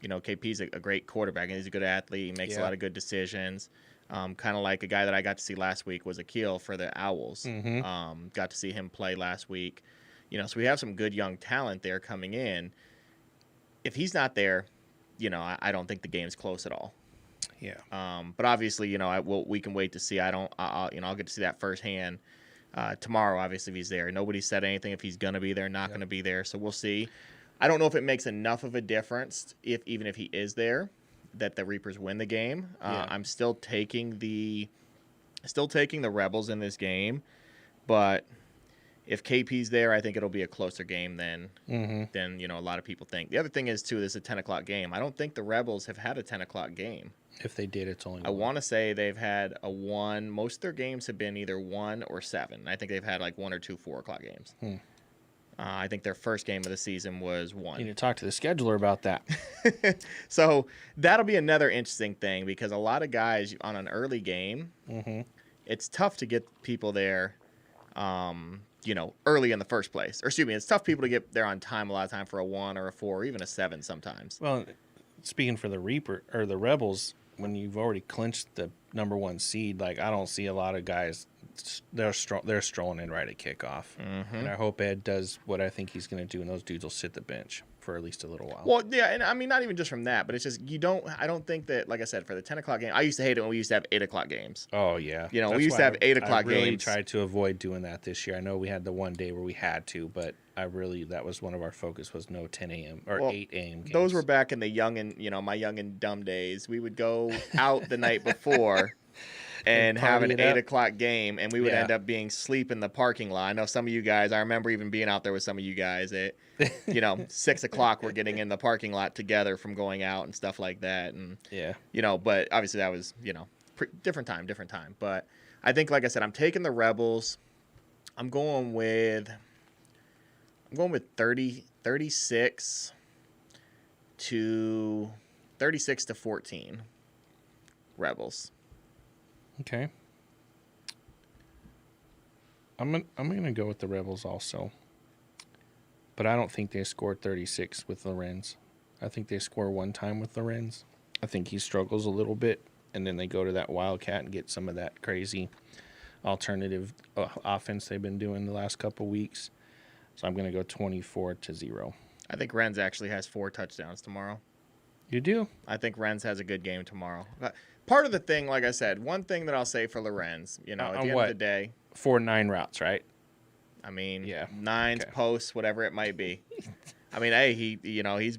KP's a great quarterback and he's a good athlete. He makes a lot of good decisions. Kind of like a guy that I got to see last week was Akil for the Owls. Mm-hmm. Got to see him play last week. So we have some good young talent there coming in. If he's not there, I don't think the game's close at all. Yeah. But obviously, we can wait to see. I'll get to see that firsthand tomorrow. Obviously, if he's there, nobody said anything if he's gonna be there, not gonna be there. So we'll see. I don't know if it makes enough of a difference even if he is there, that the Reapers win the game. I'm still taking the Rebels in this game, but if KP's there, I think it'll be a closer game than a lot of people think. The other thing is too, this is a 10:00 game. I don't think the Rebels have had a 10:00 game. If they did, it's only. I want to say they've had a 1. Most of their games have been either 1 or 7. I think they've had 1 or 2 4:00 games. I think their first game of the season was 1. You need to talk to the scheduler about that. So that'll be another interesting thing because a lot of guys on an early game, it's tough to get people there, early in the first place. Or excuse me, it's tough people to get there on time a lot of time for a 1 or a 4 or even a 7 sometimes. Well, speaking for the Reaper or the Rebels, when you've already clinched the number 1 seed, I don't see a lot of guys. They're strolling in right at kickoff, and I hope Ed does what I think he's going to do, and those dudes will sit the bench for at least a little while. Well, yeah, and I mean not even just from that, but it's just I don't think that, like I said, for the 10:00 game, I used to hate it when we used to have 8:00 games. Oh yeah, we used to have 8:00 games. I really tried to avoid doing that this year. I know we had the one day where we had to, but that was one of our focus was no 10 a.m. or 8 a.m. games. Those were back in the young and my young and dumb days. We would go out the night before. And have an 8:00 game, and we would end up being asleep in the parking lot. I know some of you guys. I remember even being out there with some of you guys at, 6 o'clock. We're getting in the parking lot together from going out and stuff like that. And but obviously that was different time. But I think, like I said, I'm taking the Rebels. I'm going with 36 to 14 Rebels. Okay. I'm gonna go with the Rebels also, but I don't think they scored 36 with Lorenz. I think they score one time with Lorenz. I think he struggles a little bit, and then they go to that Wildcat and get some of that crazy alternative offense they've been doing the last couple weeks. So I'm gonna go 24-0. I think Renz actually has 4 touchdowns tomorrow. You do? I think Renz has a good game tomorrow. Part of the thing, like I said, one thing that I'll say for Lorenz, at the end of the day. 4 9 routes, right? I mean, 9s, posts, whatever it might be. I mean, hey, he's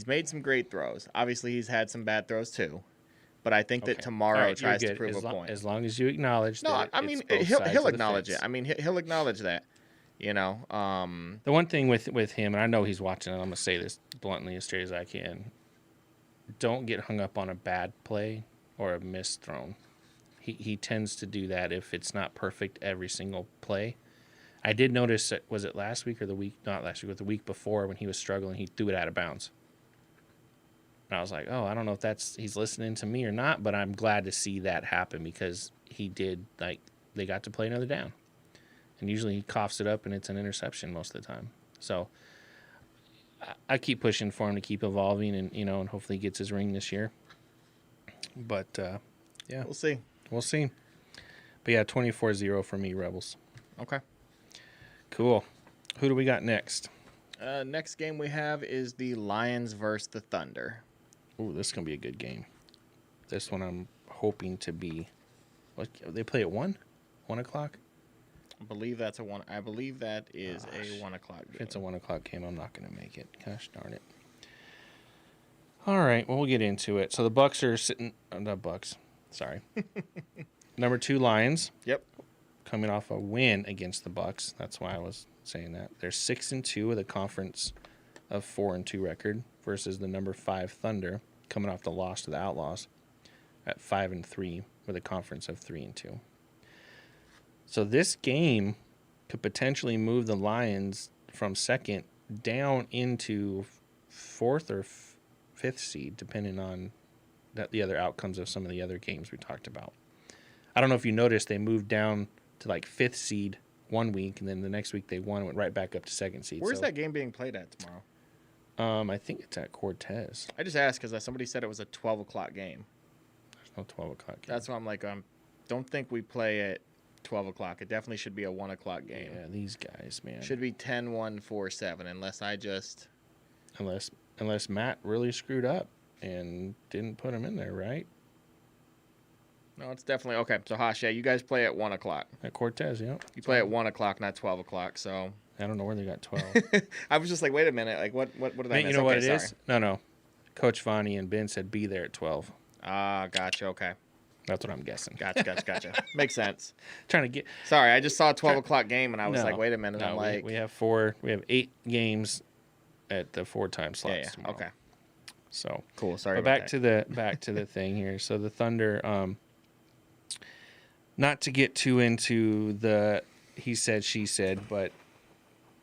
made some great throws. Obviously, he's had some bad throws too. But I think that tomorrow tries to prove a point. As long as you acknowledge that. No, I mean, he'll acknowledge it. I mean, he'll acknowledge that. The one thing with him, and I know he's watching, and I'm going to say this bluntly as straight as I can, don't get hung up on a bad play or a missed thrown. He tends to do that if it's not perfect every single play. I did notice that, was it last week or the week, not last week, but the week before when he was struggling, he threw it out of bounds. And I was like, I don't know if he's listening to me or not, but I'm glad to see that happen because he did, they got to play another down. And usually he coughs it up and it's an interception most of the time. So I keep pushing for him to keep evolving and, and hopefully he gets his ring this year. But, yeah. We'll see. But, yeah, 24-0 for me, Rebels. Okay. Cool. Who do we got next? Next game we have is the Lions versus the Thunder. Ooh, this is going to be a good game. This one I'm hoping to be. They play at 1? 1 o'clock? I believe that is a 1 o'clock game. If it's a 1 o'clock game, I'm not going to make it. Gosh darn it. All right, well, we'll get into it. So the Bucks are sitting. Not Bucks. Sorry. Number 2, Lions. Yep. Coming off a win against the Bucks. That's why I was saying that. They're 6-2 with a conference of 4-2 record versus the number 5 Thunder coming off the loss to the Outlaws at 5-3 with a conference of 3-2. So this game could potentially move the Lions from second down into 4th or 5th seed, depending on the other outcomes of some of the other games we talked about. I don't know if you noticed, they moved down to like 5th seed one week, and then the next week they won and went right back up to 2nd seed. Where's that game being played at tomorrow? I think it's at Cortez. I just asked because somebody said it was a 12 o'clock game. There's no 12 o'clock game. That's why I'm like, don't think we play at 12 o'clock. It definitely should be a 1 o'clock game. Yeah, these guys, man. Should be 10-1-4-7 unless I just... Unless Matt really screwed up and didn't put him in there, right? No, it's definitely... Okay, so Hash, yeah, you guys play at 1 o'clock. At Cortez, yeah. You play at 1 o'clock, not 12 o'clock, so... I don't know where they got 12. I was just like, wait a minute, like, what did I miss? You know what it sorry. is? No. Coach Vonnie and Ben said be there at 12. Ah, gotcha, okay. That's what I'm guessing. Gotcha. Makes sense. Trying to get... Sorry, I just saw a 12 o'clock game, and I was No, like, wait a minute. No, I'm like... we have 8 games at the 4-time slots. Yeah, tomorrow. okay. So Cool, sorry but about back to the thing here. So the Thunder, not to get too into the he said, she said, but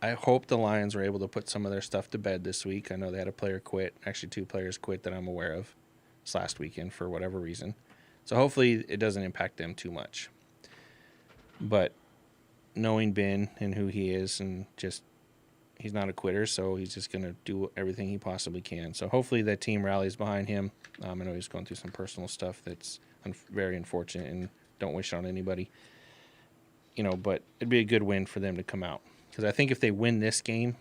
I hope the Lions were able to put some of their stuff to bed this week. I know they had a player quit. Actually, 2 players quit that I'm aware of this last weekend for whatever reason. So hopefully it doesn't impact them too much. But knowing Ben and who he is, and just he's not a quitter, so he's just going to do everything he possibly can. So hopefully that team rallies behind him. I know he's going through some personal stuff that's very unfortunate, and don't wish it on anybody. But it'd be a good win for them to come out. Because I think if they win this game,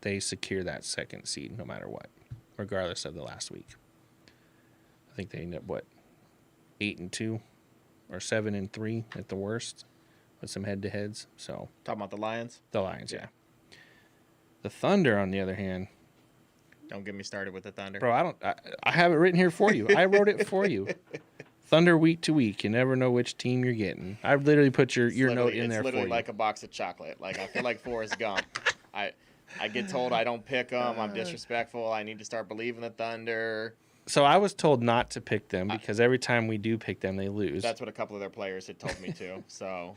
they secure that 2nd seed no matter what, regardless of the last week. I think they end up, 8-2 or 7-3 at the worst with some head-to-heads. So Talking about the Lions? the Lions, yeah. The Thunder, on the other hand, Don't get me started with the Thunder. bro, I have it written here for you. I wrote it for you. Thunder week to week. You never know which team you're getting. I literally put your note in there for you. It's literally like a box of chocolate. Like, I feel like Forrest Gump. I get told I don't pick them. I'm disrespectful. I need to start believing the Thunder. So I was told not to pick them because every time we do pick them, they lose. That's what a couple of their players had told me too. So,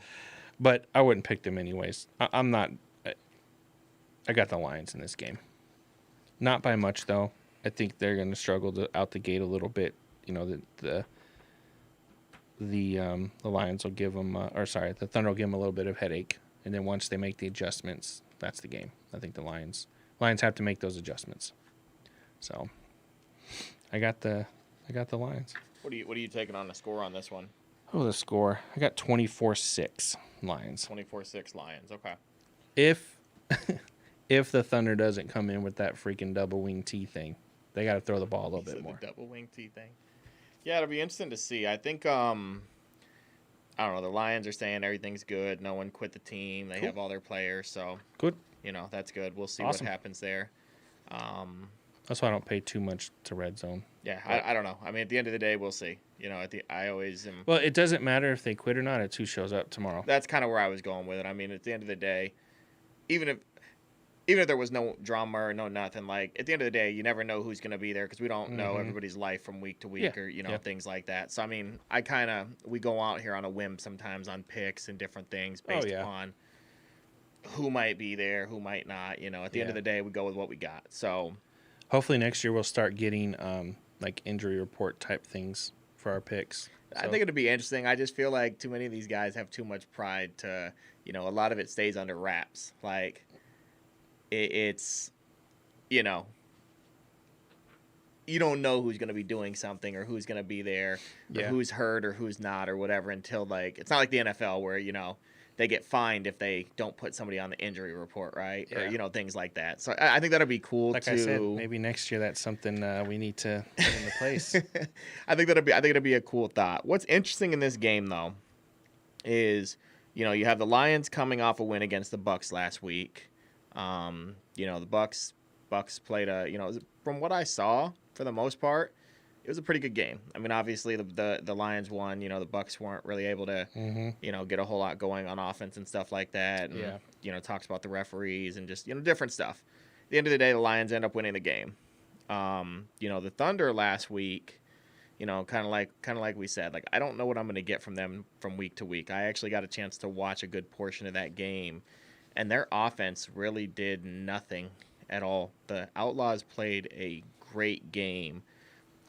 But I wouldn't pick them anyways. I'm not. I got the Lions in this game. Not by much, though. I think they're going to struggle out the gate a little bit. The Lions will give them, the Thunder will give them a little bit of headache, and then once they make the adjustments, that's the game. I think the Lions have to make those adjustments. So, I got the Lions. what are you taking on the score on this one? Oh, the score! I got 24-6 Lions. 24-6 Lions. Okay. If the Thunder doesn't come in with that freaking double wing T thing, they got to throw the ball a little bit more. The double wing T thing. Yeah, it'll be interesting to see. I think I don't know. The Lions are saying everything's good. No one quit the team. They have all their players, so Good. That's good. We'll see Awesome. what happens there. That's why I don't pay too much to red zone. Yeah, I don't know. I mean, at the end of the day, we'll see. I always am. Well, it doesn't matter if they quit or not. It's who shows up tomorrow. That's kind of where I was going with it. I mean, at the end of the day, even if there was no drama or no nothing, like at the end of the day, you never know who's going to be there because we don't know everybody's life from week to week or things like that. So I mean, we go out here on a whim sometimes on picks and different things based upon who might be there, who might not. At the end of the day, we go with what we got. So hopefully next year we'll start getting like injury report type things for our picks. I think it'd be interesting. I just feel like too many of these guys have too much pride to, a lot of it stays under wraps. Like it's, you don't know who's going to be doing something or who's going to be there or who's hurt or who's not or whatever until it's not like the NFL where, they get fined if they don't put somebody on the injury report, right? Yeah. Or, things like that. So I think that'd be cool like to... I said, maybe next year that's something we need to put into place. I think it'd be a cool thought. What's interesting in this game, though, is, you have the Lions coming off a win against the Bucks last week. The Bucks played from what I saw, for the most part, it was a pretty good game. I mean, obviously the Lions won. You know, the Bucs weren't really able to, you know, get a whole lot going on offense and stuff like that. And, you know, talks about the referees and just, you know, different stuff. At the end of the day, the Lions end up winning the game. You know, the Thunder last week, you know, kind of like we said, like, I don't know what I'm going to get from them from week to week. I actually got a chance to watch a good portion of that game, and their offense really did nothing at all. The Outlaws played a great game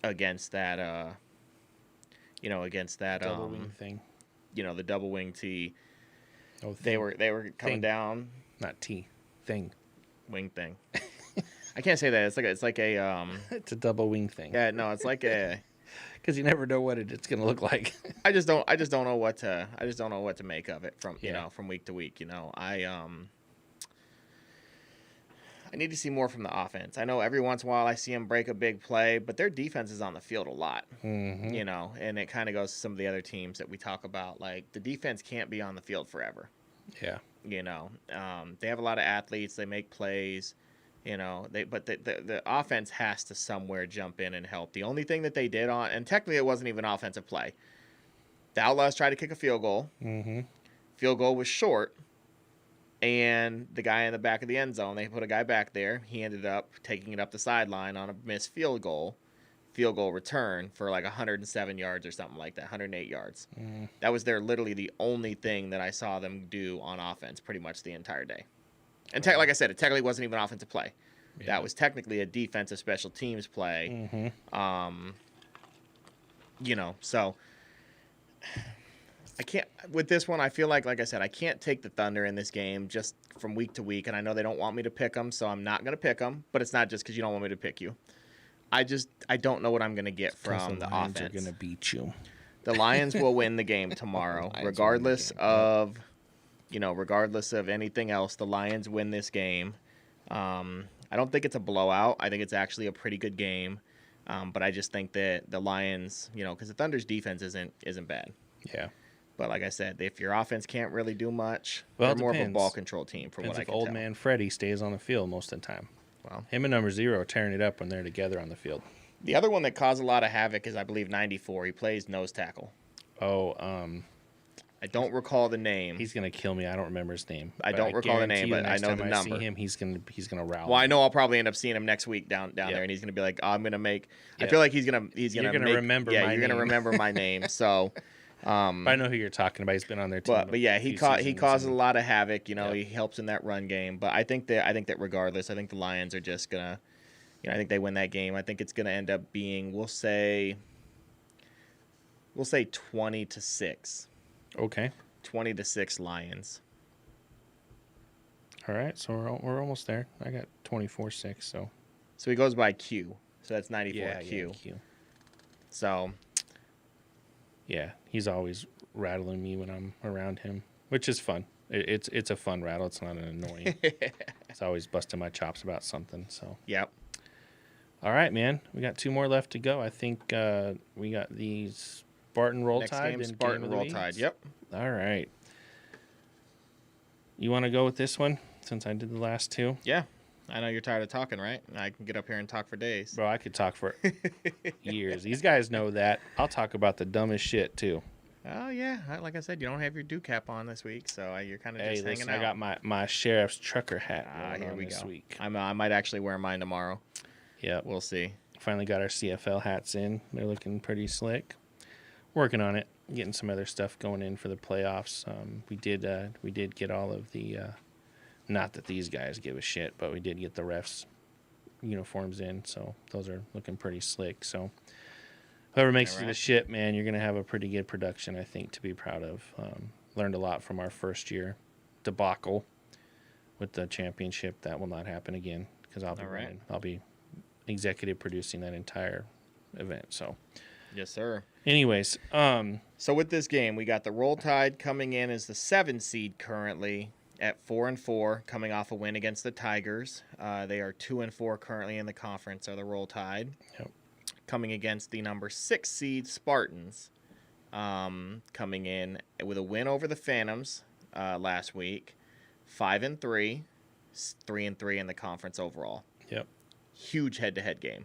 against that, you know, double wing thing. You know, the double wing T. Oh, they were coming down. Not T, thing. Wing thing. I can't say that. It's like a It's a double wing thing. Yeah, no, it's like a. Because you never know what it's going to look like. I just don't know what to make of it from you know, from week to week. You know, I need to see more from the offense. I know every once in a while I see them break a big play, but their defense is on the field a lot. You know, and it kind of goes to some of the other teams that we talk about. Like, the defense can't be on the field forever. Yeah. You know, they have a lot of athletes. They make plays. You know, but the offense has to somewhere jump in and help. The only thing that they did and technically it wasn't even an offensive play. The Outlaws tried to kick a field goal. Field goal was short. And the guy in the back of the end zone, they put a guy back there. He ended up taking it up the sideline on a missed field goal return for like 107 yards or something like that, 108 yards. That was literally the only thing that I saw them do on offense pretty much the entire day. And like I said, it technically wasn't even an offensive play. Yeah. That was technically a defensive special teams play. You know, so I can't with this one. I feel like I said, I can't take the Thunder in this game just from week to week, and I know they don't want me to pick them, so I'm not going to pick them. But it's not just because you don't want me to pick you. I don't know what I'm going to get from the offense. Are going to beat you. The Lions will win the game tomorrow, regardless of anything else. The Lions win this game. I don't think it's a blowout. I think it's actually a pretty good game. But I just think that the Lions, you know, because the Thunder's defense isn't bad. Yeah. But like I said, if your offense can't really do much, they're more of a ball control team from what I can tell. Old man Freddie stays on the field most of the time. Well, him and number 0 are tearing it up when they're together on the field. The other one that caused a lot of havoc is, I believe, 94. He plays nose tackle. Oh, I don't recall the name. He's gonna kill me. I don't remember his name. I don't recall the name, but I know the number. I see him, he's gonna rally. Well, I know I'll probably end up seeing him next week down there, and he's gonna be like, oh, I'm gonna make. I feel like he's gonna remember. Yeah, you're gonna remember my name. So. I know who you're talking about. He's been on their team. But yeah, he causes a lot of havoc. You know, he helps in that run game. But I think that regardless, I think the Lions are just gonna, you know, I think they win that game. I think it's gonna end up being, we'll say 20-6. Okay. 20-6 Lions. All right, so we're almost there. I got 24-6. So he goes by Q. So that's 94 Q. Yeah, Q. So. Yeah, he's always rattling me when I'm around him, which is fun. It's a fun rattle. It's not an annoying. It's always busting my chops about something. So. Yep. All right, man. We got 2 more left to go. I think we got the Spartan Roll Tide. Next game, Spartan Roll Tide. Yep. All right. You want to go with this one since I did the last 2? Yeah. I know you're tired of talking, right? I can get up here and talk for days. Bro, I could talk for years. These guys know that. I'll talk about the dumbest shit, too. Oh, yeah. Like I said, you don't have your dew cap on this week, so you're kind of just hanging out. I got my sheriff's trucker hat here we this go. week. I might actually wear mine tomorrow. Yep. We'll see. Finally got our CFL hats in. They're looking pretty slick. Working on it. Getting some other stuff going in for the playoffs. We did get all of the... not that these guys give a shit, but we did get the refs' uniforms in, so those are looking pretty slick. So whoever makes it to the ship, man, you're going to have a pretty good production, I think, to be proud of. Learned a lot from our first year debacle with the championship. That will not happen again because I'll be executive producing that entire event. So yes, sir. Anyways, so with this game, we got the Roll Tide coming in as the 7 seed currently. At 4-4, coming off a win against the Tigers. They are 2-4 currently in the conference, are the Roll Tide. Yep. Coming against the number 6 seed Spartans, coming in with a win over the Phantoms last week. 5-3, 3-3 in the conference overall. Yep. Huge head-to-head game.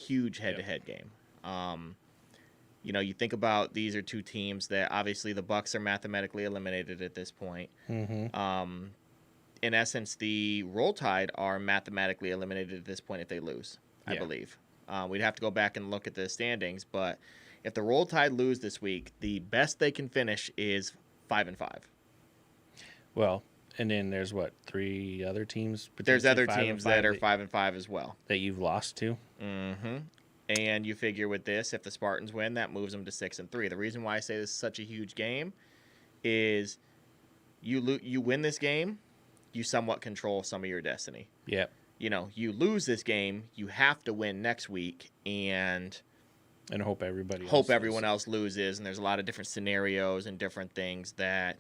huge head-to-head game. You think about these are two teams that obviously the Bucks are mathematically eliminated at this point. Mm-hmm. In essence, the Roll Tide are mathematically eliminated at this point if they lose, I believe. We'd have to go back and look at the standings, but if the Roll Tide lose this week, the best they can finish is 5-5. Well, and then there's what, 3 other teams? There's other potentially 5 and teams 5 that are 5-5 as well. that you've lost to. Mm-hmm. And you figure with this, if the Spartans win, that moves them to 6-3. The reason why I say this is such a huge game is you win this game, you somewhat control some of your destiny. Yep. You lose this game, you have to win next week, and hope everyone else loses. And there's a lot of different scenarios and different things that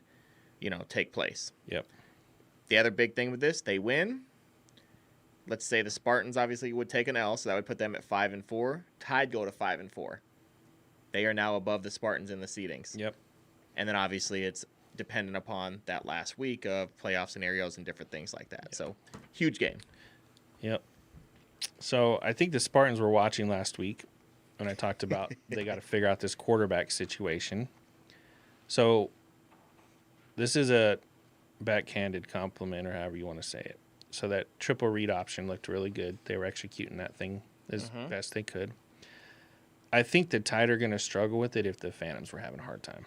take place. Yep. The other big thing with this, they win. Let's say the Spartans obviously would take an L, so that would put them at 5-4. Tide go to 5-4. They are now above the Spartans in the seedings. Yep. And then obviously it's dependent upon that last week of playoff scenarios and different things like that. Yep. So huge game. Yep. So I think the Spartans were watching last week when I talked about they got to figure out this quarterback situation. So this is a backhanded compliment, or however you want to say it. So that triple read option looked really good. They were executing that thing as best they could. I think the Tide are going to struggle with it if the Phantoms were having a hard time.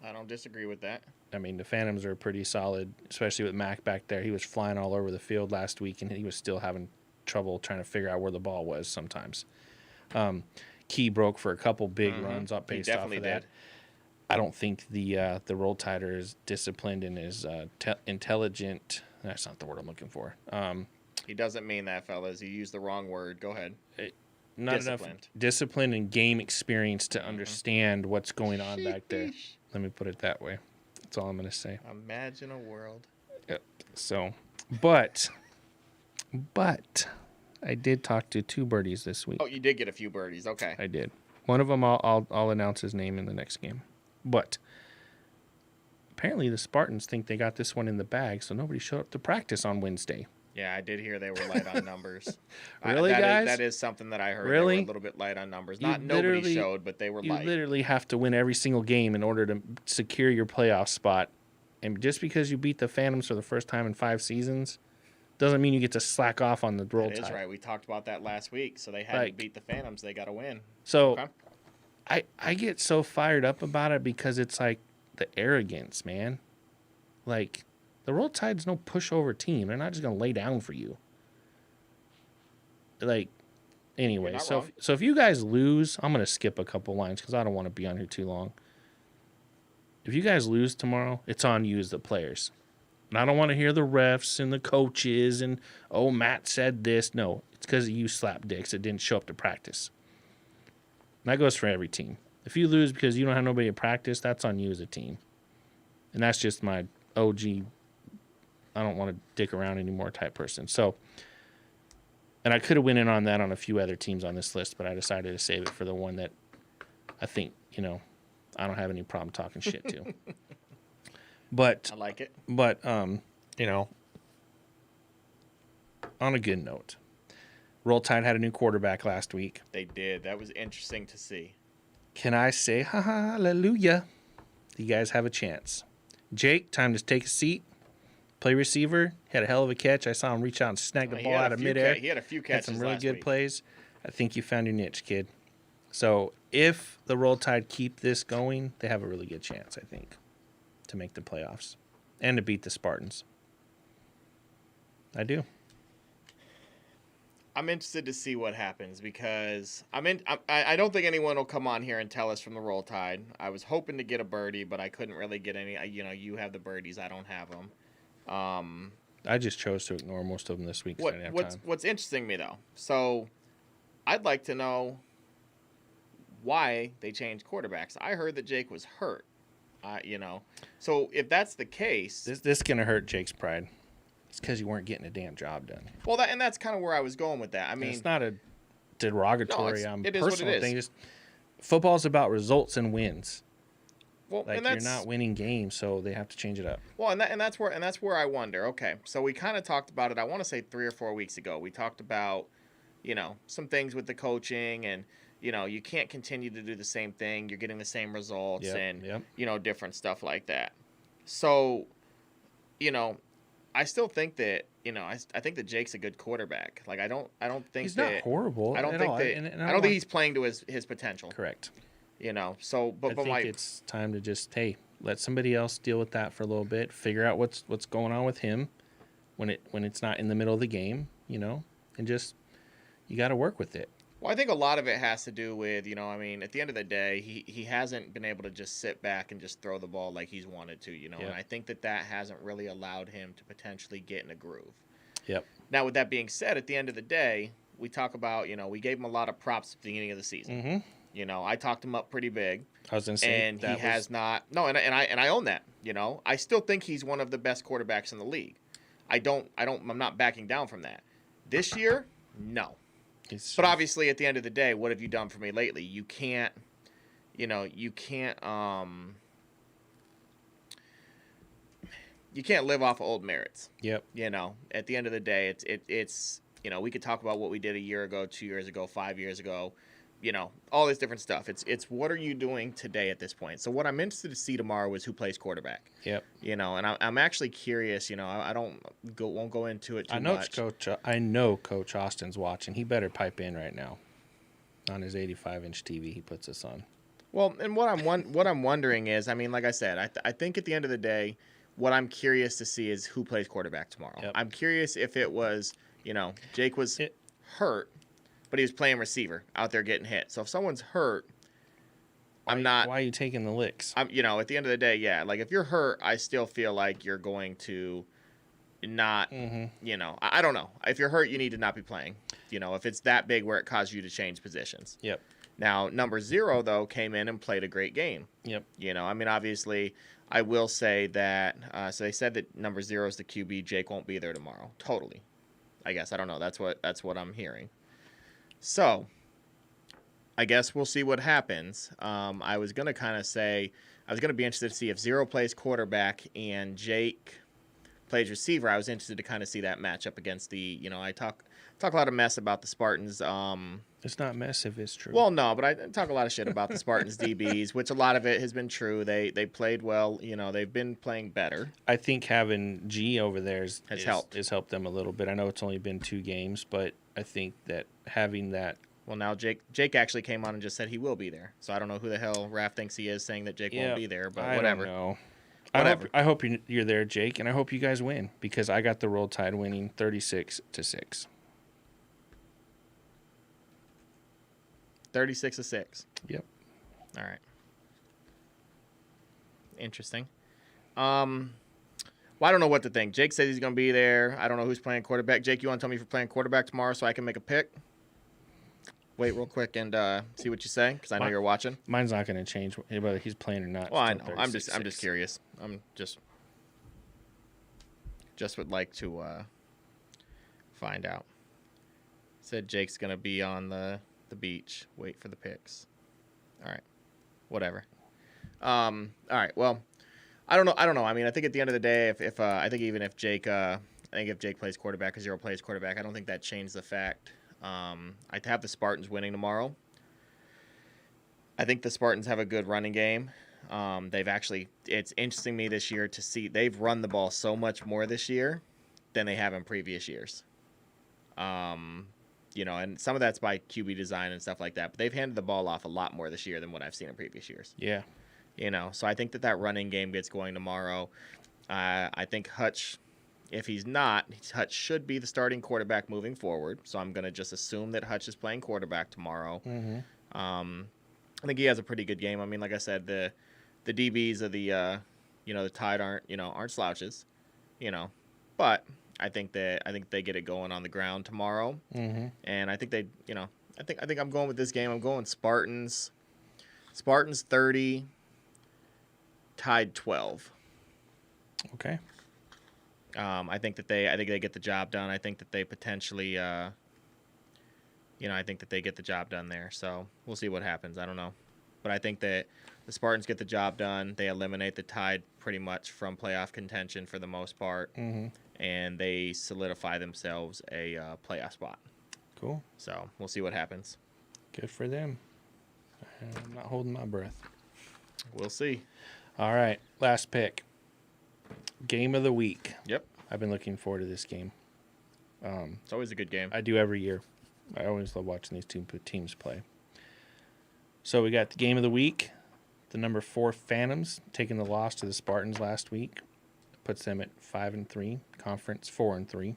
I don't disagree with that. I mean, the Phantoms are pretty solid, especially with Mac back there. He was flying all over the field last week, and he was still having trouble trying to figure out where the ball was sometimes. Key broke for a couple big runs up based off of that. I don't think the Roll Tide are as disciplined and as intelligent. That's not the word I'm looking for. He doesn't mean that, fellas. You used the wrong word. Go ahead. Not enough discipline and game experience to understand what's going on back there. Let me put it that way. That's all I'm going to say. Imagine a world. Yep. So, but I did talk to 2 birdies this week. Oh, you did get a few birdies. Okay. I did. One of them I'll announce his name in the next game. But apparently the Spartans think they got this one in the bag, so nobody showed up to practice on Wednesday. Yeah, I did hear they were light on numbers. Really, guys? That is something that I heard. Really? They were a little bit light on numbers. Nobody showed, but they were light. You literally have to win every single game in order to secure your playoff spot. And just because you beat the Phantoms for the first time in 5 seasons doesn't mean you get to slack off on the Roll Tide. That is right. We talked about that last week. So they had to beat the Phantoms. They got to win. So I get so fired up about it because it's like the arrogance, man. Like, the Roll Tide's no pushover team. They're not just going to lay down for you. Like, anyway, so if you guys lose, I'm going to skip a couple lines because I don't want to be on here too long. If you guys lose tomorrow, it's on you as the players. And I don't want to hear the refs and the coaches and, oh, Matt said this. No, it's because you slap dicks that didn't show up to practice. And that goes for every team. If you lose because you don't have nobody to practice, that's on you as a team. And that's just my OG, I don't want to dick around anymore type person. So, and I could have went in on that on a few other teams on this list, but I decided to save it for the one that I think, I don't have any problem talking shit to. But I like it. But on a good note, Roll Tide had a new quarterback last week. They did. That was interesting to see. Can I say hallelujah? You guys have a chance. Jake, time to take a seat. Play receiver. Had a hell of a catch. I saw him reach out and snag the ball out of midair. He had a few catches. Had some really last good week. plays. I think you found your niche, kid. So if the Roll Tide keep this going, they have a really good chance, I think, to make the playoffs and to beat the Spartans. I do. I'm interested to see what happens because I don't think anyone will come on here and tell us from the Roll Tide. I was hoping to get a birdie, but I couldn't really get any. You have the birdies. I don't have them. I just chose to ignore most of them this week. What's interesting to me though? So I'd like to know why they changed quarterbacks. I heard that Jake was hurt. So if that's the case, this is gonna hurt Jake's pride. It's because you weren't getting a damn job done. Well, that's kind of where I was going with that. I mean, it's not a derogatory, it is personal what it is. thing. Just football's about results and wins. Well, like, you're not winning games, so they have to change it up. Well, and that's where I wonder. Okay, so we kind of talked about it. I want to say 3 or 4 weeks ago. We talked about some things with the coaching and, you can't continue to do the same thing. You're getting the same results and, different stuff like that. So, I still think that, I think that Jake's a good quarterback. Like, I don't think he's that not horrible. I don't at think all. that And I don't think he's playing to his potential. Correct. So I think it's time to just let somebody else deal with that for a little bit. Figure out what's going on with him when it's not in the middle of the game, and just you got to work with it. Well, I think a lot of it has to do with, at the end of the day, he hasn't been able to just sit back and just throw the ball like he's wanted to, Yep. and I think that hasn't really allowed him to potentially get in a groove. Yep. Now, with that being said, at the end of the day, we talk about, we gave him a lot of props at the beginning of the season. Mm-hmm. I talked him up pretty big. I was going to say, and he has not. No, and I own that. I still think he's one of the best quarterbacks in the league. I'm not backing down from that. This year, no. But obviously, at the end of the day, what have you done for me lately? You can't live off of old merits. Yep. At the end of the day, it's we could talk about what we did a year ago, 2 years ago, 5 years ago, all this different stuff. It's what are you doing today at this point? So what I'm interested to see tomorrow is who plays quarterback. Yep. And I'm actually curious. I won't go into it too much. I know Coach Austin's watching. He better pipe in right now on his 85-inch TV he puts us on. Well, and what I'm wondering is, like I said, I think at the end of the day, what I'm curious to see is who plays quarterback tomorrow. Yep. I'm curious if it was, Jake was hurt, but he was playing receiver out there getting hit. So if someone's hurt, Why are you taking the licks? at the end of the day, yeah. Like if you're hurt, I still feel like you're going to not, I don't know. If you're hurt, you need to not be playing. If it's that big where it caused you to change positions. Yep. Now, number 0, though, came in and played a great game. Yep. Obviously, I will say that, so they said that number 0 is the QB. Jake won't be there tomorrow. Totally. I guess. I don't know. That's what I'm hearing. So, I guess we'll see what happens. I was going to kind of say, I was going to be interested to see if 0 plays quarterback and Jake plays receiver. I was interested to kind of see that matchup against the, I talk a lot of mess about the Spartans. It's not mess if it's true. Well, no, but I talk a lot of shit about the Spartans DBs, which a lot of it has been true. They played well. They've been playing better. I think having G over there has helped them a little bit. I know it's only been 2 games, but I think that having that. Well, now Jake actually came on and just said he will be there. So I don't know who the hell Raph thinks he is saying that Jake won't be there, but whatever. I don't know. Whatever. I hope you're there, Jake, and I hope you guys win because I got the Roll Tide winning 36-6. 36-6. Yep. All right. Interesting. Well, I don't know what to think. Jake says he's going to be there. I don't know who's playing quarterback. Jake, you want to tell me if you're playing quarterback tomorrow so I can make a pick? Wait real quick and see what you say because I know you're watching. Mine's not going to change whether he's playing or not. Well, I know. I'm just curious. I'm just would like to find out. Said Jake's going to be on the beach. Wait for the picks. All right. Whatever. All right. Well, I don't know. I think at the end of the day, if I think even if Jake, if Jake plays quarterback or 0 plays quarterback, I don't think that changed the fact. I'd have the Spartans winning tomorrow. I think the Spartans have a good running game. It's interesting to me this year to see they've run the ball so much more this year than they have in previous years. And some of that's by QB design and stuff like that, but they've handed the ball off a lot more this year than what I've seen in previous years. Yeah. So I think that running game gets going tomorrow. I think Hutch, if he's not, Hutch should be the starting quarterback moving forward. So I'm going to just assume that Hutch is playing quarterback tomorrow. Mm-hmm. I think he has a pretty good game. Like I said, the DBs of the Tide aren't slouches, but I think they get it going on the ground tomorrow. Mm-hmm. And I think they, I think I'm going with this game. I'm going Spartans 30, Tide 12. Okay. I think they get the job done. I think that they potentially, I think that they get the job done there. So we'll see what happens. I don't know. But I think that the Spartans get the job done. They eliminate the Tide pretty much from playoff contention for the most part. Mm-hmm. And they solidify themselves a playoff spot. Cool. So we'll see what happens. Good for them. I'm not holding my breath. We'll see. All right, last pick. Game of the week. Yep. I've been looking forward to this game. It's always a good game. I do every year. I always love watching these two teams play. So we got the game of the week. The number 4 Phantoms taking the loss to the Spartans last week. Puts them at 5-3. Conference 4-3.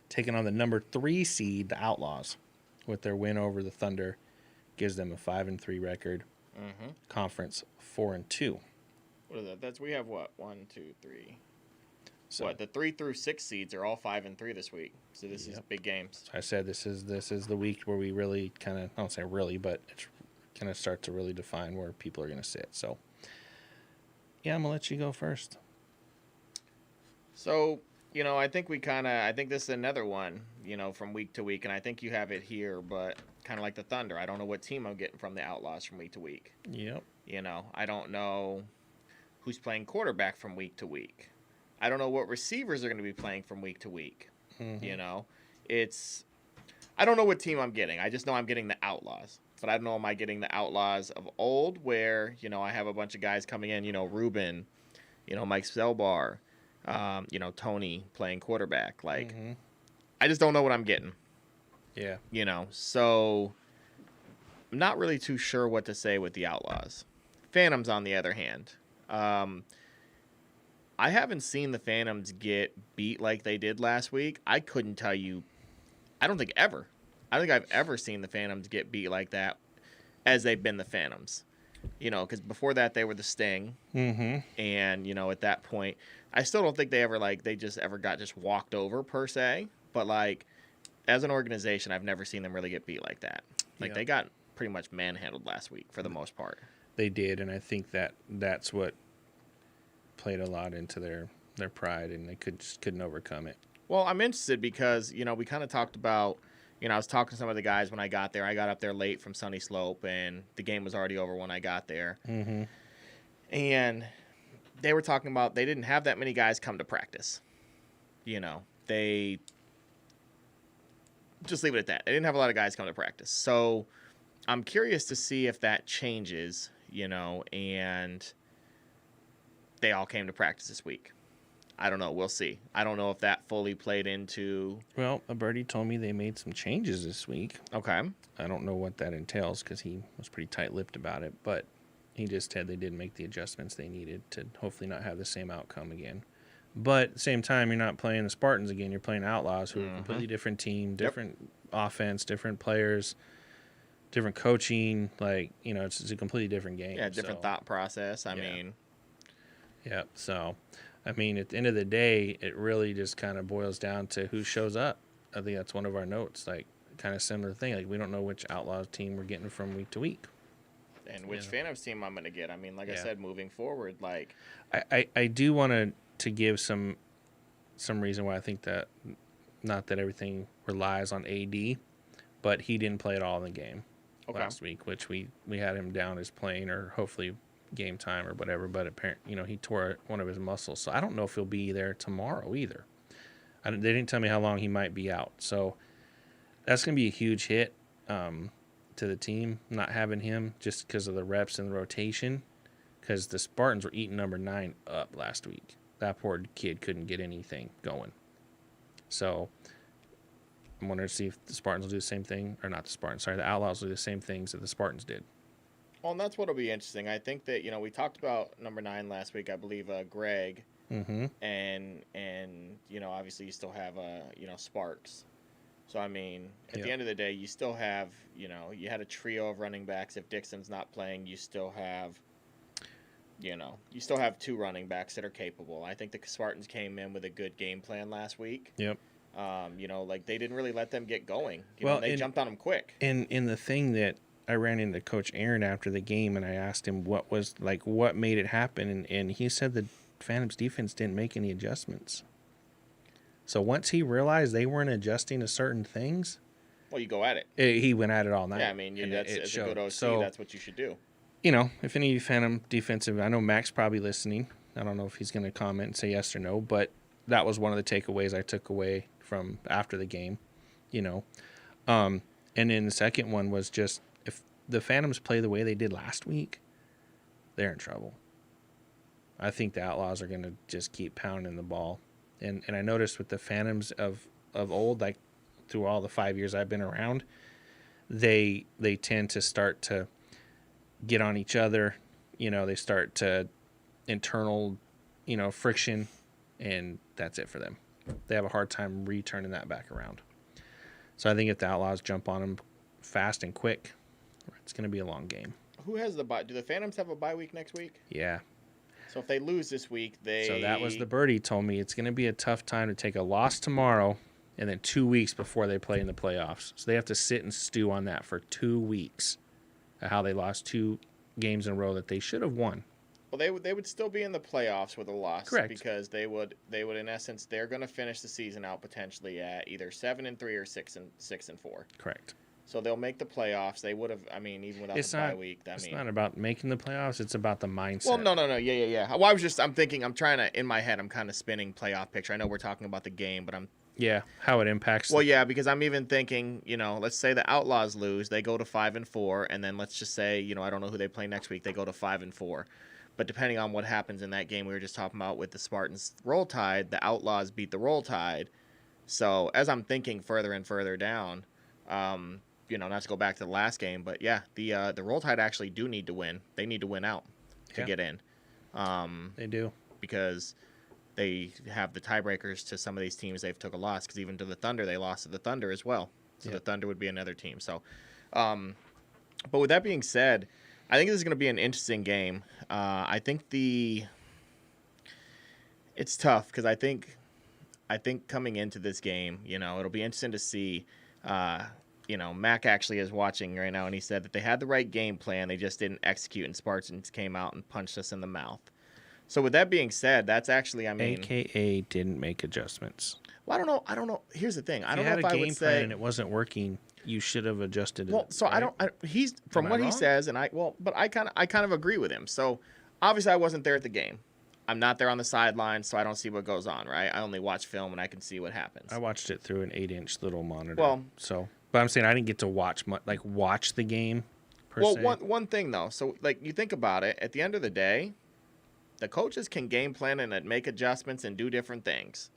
Taking on the number 3 seed, the Outlaws, with their win over the Thunder, gives them a 5-3 record. Mm-hmm. Conference 4-2. What is that? We have what? 1, 2, 3. So what? The 3 through 6 seeds are all 5-3 this week. So this is big games. I said this is the week where we really kind of, I don't say really, but it's kind of start to really define where people are going to sit. So yeah, I'm gonna let you go first. So, I think I think this is another one, from week to week, and I think you have it here, but kind of like the Thunder. I don't know what team I'm getting from the Outlaws from week to week. Yep. I don't know who's playing quarterback from week to week. I don't know what receivers are going to be playing from week to week. Mm-hmm. I don't know what team I'm getting. I just know I'm getting the Outlaws. But I don't know, am I getting the Outlaws of old where, I have a bunch of guys coming in, Ruben, Mike Selbar, Tony playing quarterback. Like, Mm-hmm. I just don't know what I'm getting. Yeah. So I'm not really too sure what to say with the Outlaws. Phantoms, on the other hand, I haven't seen the Phantoms get beat like they did last week. I couldn't tell you. I don't think ever. I don't think I've ever seen the Phantoms get beat like that as they've been the Phantoms. Because before that they were the Sting. Mm-hmm. And, at that point, I still don't think they ever got walked over per se. But, as an organization, I've never seen them really get beat like that. They got pretty much manhandled last week for the most part. They did, and I think that's what played a lot into their pride, and they couldn't overcome it. Well, I'm interested because, we kind of talked about, I was talking to some of the guys when I got there. I got up there late from Sunny Slope, and the game was already over when I got there. Mm-hmm. And they were talking about they didn't have that many guys come to practice. They just leave it at that. They didn't have a lot of guys come to practice. So I'm curious to see if that changes, and they all came to practice this week. I don't know. We'll see. I don't know if that fully played into... Well, a birdie told me they made some changes this week. Okay. I don't know what that entails because he was pretty tight-lipped about it, but he just said they didn't make the adjustments they needed to hopefully not have the same outcome again. But at the same time, you're not playing the Spartans again. You're playing Outlaws, who are a completely different team, different offense, different players, different coaching. It's a completely different game. Yeah, different thought process. I mean... Yeah, so... at the end of the day, it really just kind of boils down to who shows up. I think that's one of our notes, kind of similar thing. We don't know which Outlaws team we're getting from week to week. And which Phantoms team I'm going to get. I said, moving forward, I do want to give some reason why I think that, not that everything relies on AD, but he didn't play at all in the game last week, which we had him down as playing, or hopefully game time or whatever, but apparently, he tore one of his muscles, so I don't know if he'll be there tomorrow either. They didn't tell me how long he might be out, so that's going to be a huge hit to the team, not having him, just because of the reps and the rotation, because the Spartans were eating number 9 up last week. That poor kid couldn't get anything going. So I'm wondering to see if the Spartans will do the same thing, or not the Spartans, sorry, the Outlaws will do the same things that the Spartans did. Well, and that's what'll be interesting. I think that, we talked about number 9 last week, I believe, Greg. Mm-hmm. And obviously you still have, Sparks. So, at the end of the day, you still have, you had a trio of running backs. If Dixon's not playing, you still have 2 running backs that are capable. I think the Spartans came in with a good game plan last week. Yep. They didn't really let them get going. They jumped on them quick. And the thing that I ran into Coach Aaron after the game, and I asked him what made it happen, and he said the Phantoms defense didn't make any adjustments. So once he realized they weren't adjusting to certain things, well, you go at it. He went at it all night. Yeah, that's a good OC. So, that's what you should do. If any Phantom defensive, I know Mac's probably listening. I don't know if he's going to comment and say yes or no, but that was one of the takeaways I took away from after the game. you know. And then the second one was just if the Phantoms play the way they did last week, they're in trouble. I think the Outlaws are going to just keep pounding the ball. And I noticed with the Phantoms of old, like through all the 5 years I've been around, they tend to start to get on each other. You know, they start to internal, friction, and that's it for them. They have a hard time returning that back around. So I think if the Outlaws jump on them fast and quick, it's going to be a long game. Who has the bye? Do the Phantoms have a bye week next week? Yeah. So if they lose this week, So that was the birdie told me. It's going to be a tough time to take a loss tomorrow and then 2 weeks before they play in the playoffs. So they have to sit and stew on that for 2 weeks, how they lost 2 games in a row that they should have won. Well, they would still be in the playoffs with a loss. Correct. Because they would in essence, they're going to finish the season out potentially at either 7-3 or 6-4. Correct. So they'll make the playoffs. They would have, even without the bye week. It's not about making the playoffs. It's about the mindset. Well, no. Yeah. Well, I'm trying to, in my head, I'm kind of spinning playoff picture. I know we're talking about the game, but Yeah, how it impacts. Well, yeah, because I'm even thinking, let's say the Outlaws lose. They go to 5-4. And then let's just say, I don't know who they play next week. They go to 5-4. But depending on what happens in that game we were just talking about with the Spartans Roll Tide, the Outlaws beat the Roll Tide. So as I'm thinking further and further down, not to go back to the last game, but yeah, the Roll Tide actually do need to win. They need to win out to get in. They do. Because they have the tiebreakers to some of these teams they've took a loss, because even to the Thunder, they lost to the Thunder as well. So the Thunder would be another team. So, but with that being said, I think this is going to be an interesting game. I think it's tough because I think coming into this game, it'll be interesting to see. Mac actually is watching right now, and he said that they had the right game plan. They just didn't execute, and Spartans came out and punched us in the mouth. So with that being said, that's actually, AKA didn't make adjustments. Well, I don't know. Here's the thing. I don't know if I would say. If you had a game plan and it wasn't working, you should have adjusted it. Well, so right? He's from what he says, and but I kind of agree with him. So obviously I wasn't there at the game. I'm not there on the sidelines, so I don't see what goes on, right? I only watch film and I can see what happens. I watched it through an 8-inch little monitor. Well, but I'm saying I didn't get to watch the game per se. Well, one thing though. So you think about it, at the end of the day, the coaches can game plan and make adjustments and do different things.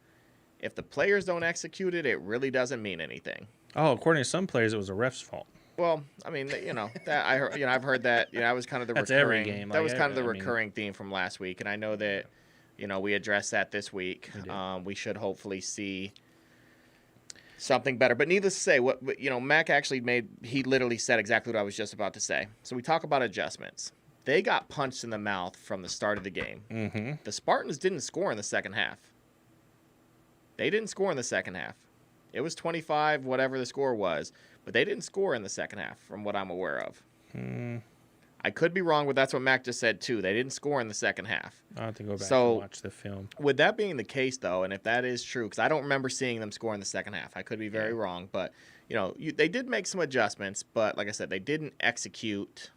If the players don't execute it, it really doesn't mean anything. Oh, according to some players, it was a ref's fault. Well, that I heard. I've heard that. That was kind of the That's recurring. Every game. That was kind of the recurring theme from last week, and I know that, we addressed that this week. We should hopefully see something better. But needless to say, what Mac actually he literally said exactly what I was just about to say. So we talk about adjustments. They got punched in the mouth from the start of the game. Mm-hmm. The Spartans didn't score in the second half. They didn't score in the second half. It was 25, whatever the score was, but they didn't score in the second half, from what I'm aware of. I could be wrong, but that's what Mac just said too. They didn't score in the second half. I'll have to go back and watch the film. With that being the case, though, and if that is true, because I don't remember seeing them score in the second half. I could be very wrong, but they did make some adjustments, but like I said, they didn't execute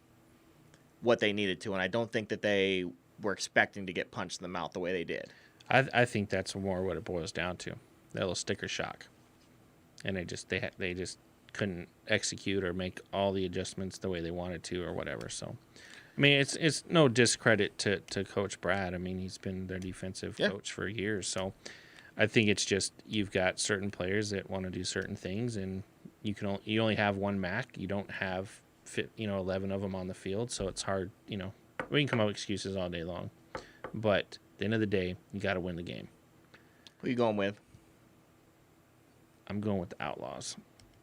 what they needed to, and I don't think that they were expecting to get punched in the mouth the way they did. I think that's more what it boils down to. That little sticker shock. And they just couldn't execute or make all the adjustments the way they wanted to or whatever. So, I mean, it's no discredit to Coach Brad. I mean, he's been their defensive coach for years. So, I think it's just you've got certain players that want to do certain things, and you only have one Mac. You don't have 11 of them on the field, so it's hard. We can come up with excuses all day long, but at the end of the day, you got to win the game. Who are you going with? I'm going with the Outlaws.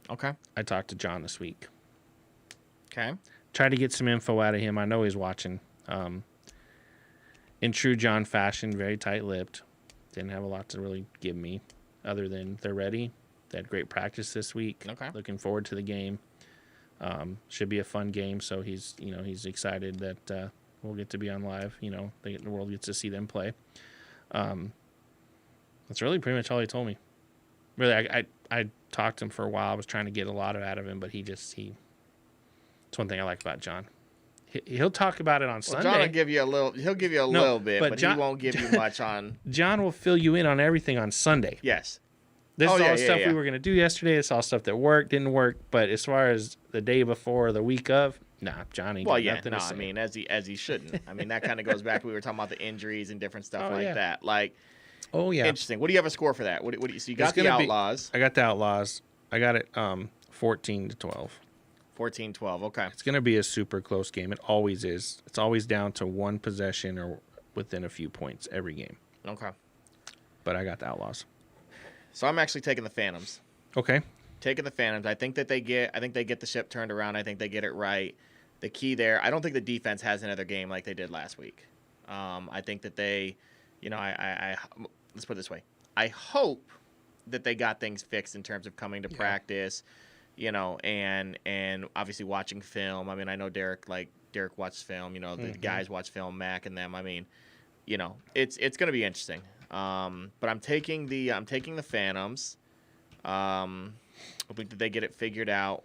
Okay. I talked to John this week. Okay. Tried to get some info out of him. I know he's watching. In true John fashion, very tight-lipped. Didn't have a lot to really give me other than they're ready. They had great practice this week. Okay. Looking forward to the game. Should be a fun game, so he's excited that we'll get to be on live. The world gets to see them play. That's really pretty much all he told me. Really, I talked to him for a while. I was trying to get a lot out of him, but it's one thing I like about John. He'll talk about it on Sunday. John will give you a little. He'll give you a little bit, but John, he won't give you much on. John will fill you in on everything on Sunday. Yes. This is all stuff yeah. we were going to do yesterday. It's all stuff that worked, didn't work. But as far as the day before or the week of, nah, Johnny got nothing to say. I mean, as he shouldn't. I mean, that kind of goes back to we were talking about the injuries and different stuff that. Like, interesting. What do you have a score for that? What do you, so you got the Outlaws. I got the Outlaws. I got it 14-12. 14-12, okay. It's going to be a super close game. It always is. It's always down to one possession or within a few points every game. Okay. But I got the Outlaws. So I'm actually taking the Phantoms. Okay. Taking the Phantoms. I think they get the ship turned around. I think they get it right. The key there, I don't think the defense has another game like they did last week. I think that they, I let's put it this way. I hope that they got things fixed in terms of coming to practice, and obviously watching film. I mean, I know Derek watched film, the guys watch film, Mac and them. I mean, it's going to be interesting. But I'm taking the Phantoms. Hoping that they get it figured out.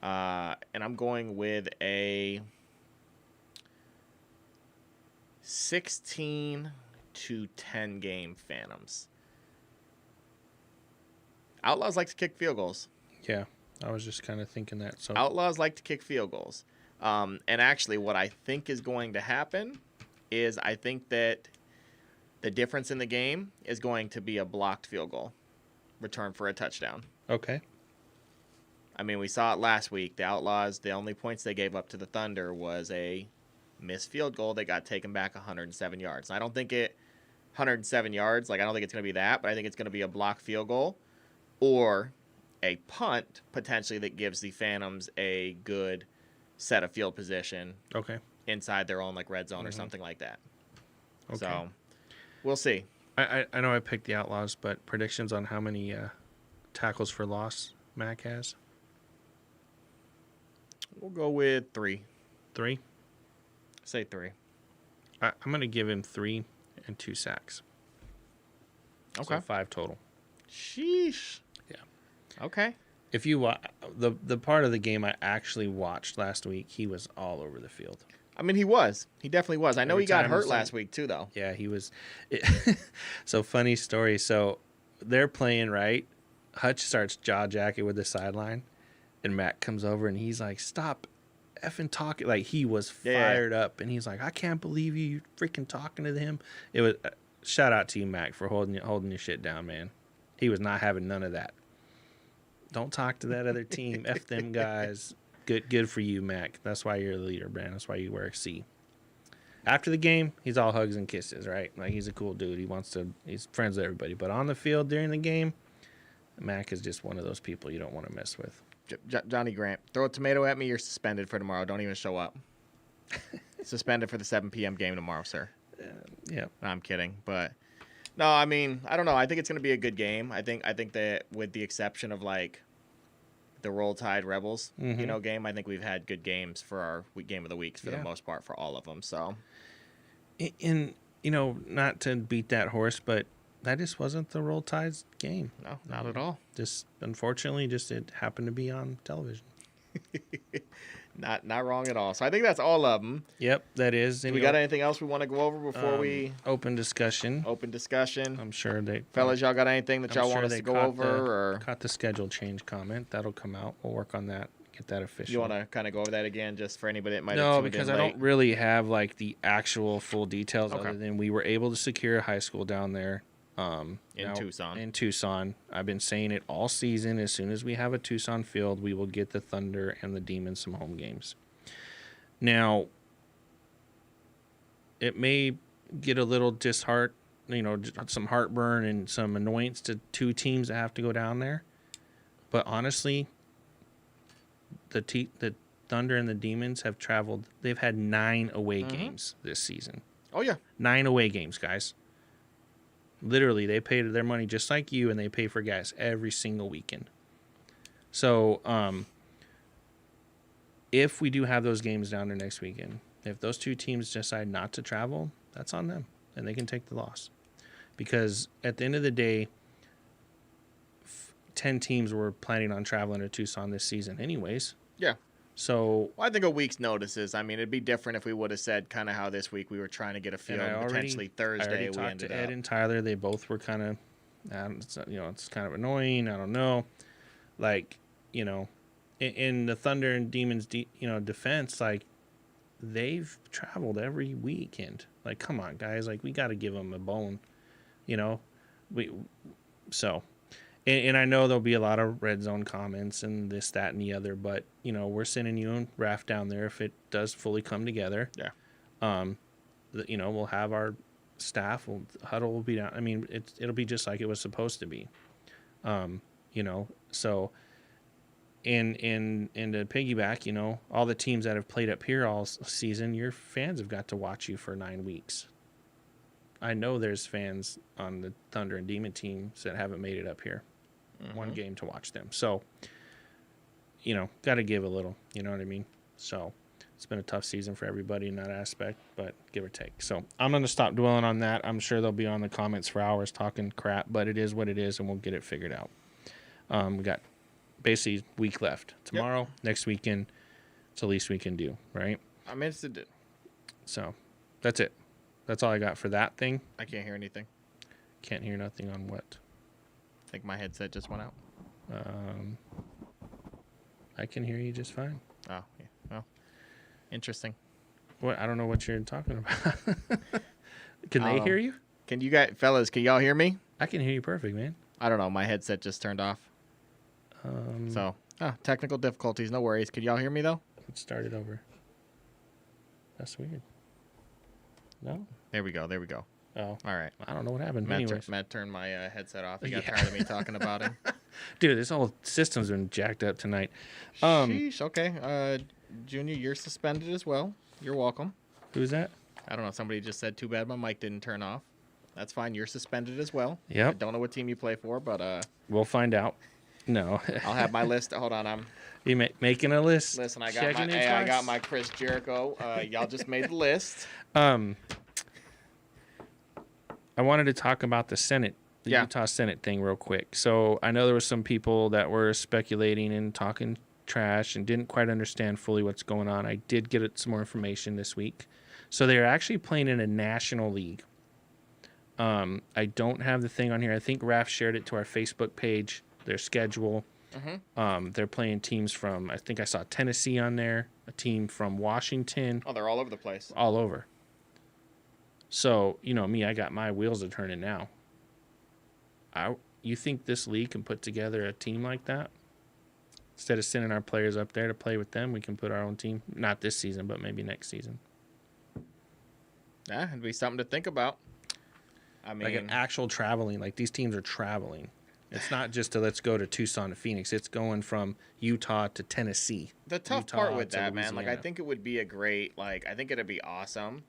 And I'm going with a 16-10 game Phantoms. Outlaws like to kick field goals. Yeah, I was just kind of thinking that. So Outlaws like to kick field goals. And actually what I think is going to happen is I think that the difference in the game is going to be a blocked field goal return for a touchdown. Okay. I mean, we saw it last week. The Outlaws, the only points they gave up to the Thunder was a missed field goal that got taken back 107 yards. And I don't think 107 yards, I don't think it's going to be that, but I think it's going to be a blocked field goal or a punt potentially that gives the Phantoms a good set of field position. Okay. Inside their own red zone or something like that. Okay. So we'll see. I know I picked the Outlaws, but predictions on how many tackles for loss Mac has? We'll go with 3. 3? Say 3. I'm going to give him 3 and 2 sacks. Okay. So 5 total. Sheesh. Yeah. Okay. If you the part of the game I actually watched last week, he was all over the field. I mean, he was. He definitely was. I know he got hurt last week, too, though. Yeah, he was. So, funny story. So, they're playing, right? Hutch starts jaw-jacking with the sideline, and Matt comes over, and he's like, stop effing talking. Like, he was fired up, and he's like, I can't believe you freaking talking to him. It was shout out to you, Mac, for holding your shit down, man. He was not having none of that. Don't talk to that other team. F them guys. Good for you, Mac. That's why you're the leader, Brand. That's why you wear a C. After the game, he's all hugs and kisses, right? Like, he's a cool dude. He's friends with everybody. But on the field during the game, Mac is just one of those people you don't want to mess with. Johnny Grant, throw a tomato at me, you're suspended for tomorrow. Don't even show up. Suspended for the 7 p.m. game tomorrow, sir. Yeah. No, I'm kidding. But, no, I mean, I don't know. I think it's going to be a good game. I think that with the exception of, the Roll Tide Rebels, game. I think we've had good games for our game of the weeks for the most part for all of them. So, and not to beat that horse, but that just wasn't the Roll Tide's game. No, not at all. Just unfortunately, it happened to be on television. Not wrong at all. So I think that's all of them. Yep, that is. Do we got anything else we want to go over before we open discussion? Open discussion. I'm sure fellas, y'all got anything that y'all want us to go over? Or caught the schedule change comment that'll come out. We'll work on that. Get that official. You want to kind of go over that again, just for anybody that might have tuned because in I late? don't really have the actual full details Okay. other than we were able to secure a high school down there. In Tucson. In Tucson. I've been saying it all season. As soon as we have a Tucson field, we will get the Thunder and the Demons some home games. Now, it may get a little some heartburn and some annoyance to 2 teams that have to go down there. But honestly, the Thunder and the Demons have traveled. They've had 9 away games this season. Oh, yeah. 9 away games, guys. Literally, they paid their money just like you, and they pay for gas every single weekend. So, if we do have those games down there next weekend, if those 2 teams decide not to travel, that's on them, and they can take the loss. Because at the end of the day, 10 teams were planning on traveling to Tucson this season anyways. Yeah. So I think a week's notice is, it'd be different if we would have said kind of how this week we were trying to get a field potentially Thursday. I already talked to Ed and Tyler. They both were kind of It's kind of annoying. I don't know. Like, in the Thunder and Demons, defense, like, they've traveled every weekend. Like, come on, guys. Like, we got to give them a bone, we so. And I know there'll be a lot of red zone comments and this, that, and the other, but we're sending you and Raph down there if it does fully come together. Yeah. We'll have our staff. Huddle will be down. I mean, it'll be just like it was supposed to be. So. And to piggyback, all the teams that have played up here all season, your fans have got to watch you for 9 weeks. I know there's fans on the Thunder and Demon teams that haven't made it up here. One game to watch them. So, got to give a little, you know what I mean? So, it's been a tough season for everybody in that aspect, but give or take. So, I'm going to stop dwelling on that. I'm sure they'll be on the comments for hours talking crap, but it is what it is, and we'll get it figured out. We got basically a week left. Tomorrow, next weekend, it's the least we can do, right? I'm interested. So, that's it. That's all I got for that thing. I can't hear anything. Can't hear nothing on what? I think my headset just went out. I can hear you just fine. Oh, yeah. Well, interesting. What? I don't know what you're talking about. Can they hear you? Can you guys, fellas, can y'all hear me? I can hear you perfect, man. I don't know. My headset just turned off. Technical difficulties. No worries. Can y'all hear me, though? Let's start it over. That's weird. No? There we go. Oh. All right. I don't know what happened. Matt turned my headset off. He got tired of me talking about him. Dude, this whole system's been jacked up tonight. Sheesh. Okay. Junior, you're suspended as well. You're welcome. Who's that? I don't know. Somebody just said, too bad my mic didn't turn off. That's fine. You're suspended as well. Yep. I don't know what team you play for, but... We'll find out. No. I'll have my list. Hold on. You making a list? Listen, I got my Chris Jericho. Y'all just made the list. I wanted to talk about the Utah Senate thing real quick. So I know there were some people that were speculating and talking trash and didn't quite understand fully what's going on. I did get some more information this week. So they're actually playing in a national league. I don't have the thing on here. I think Raph shared it to our Facebook page, their schedule. They're playing teams from, I think I saw Tennessee on there, a team from Washington. Oh, they're all over the place. All over. So, me, I got my wheels a turning now. You think this league can put together a team like that? Instead of sending our players up there to play with them, we can put our own team. Not this season, but maybe next season. Yeah, it'd be something to think about. I mean, like an actual traveling, like these teams are traveling. It's not just let's go to Tucson to Phoenix. It's going from Utah to Tennessee. The tough part with that, man, like I think it would be a great, like I think it'd be awesome.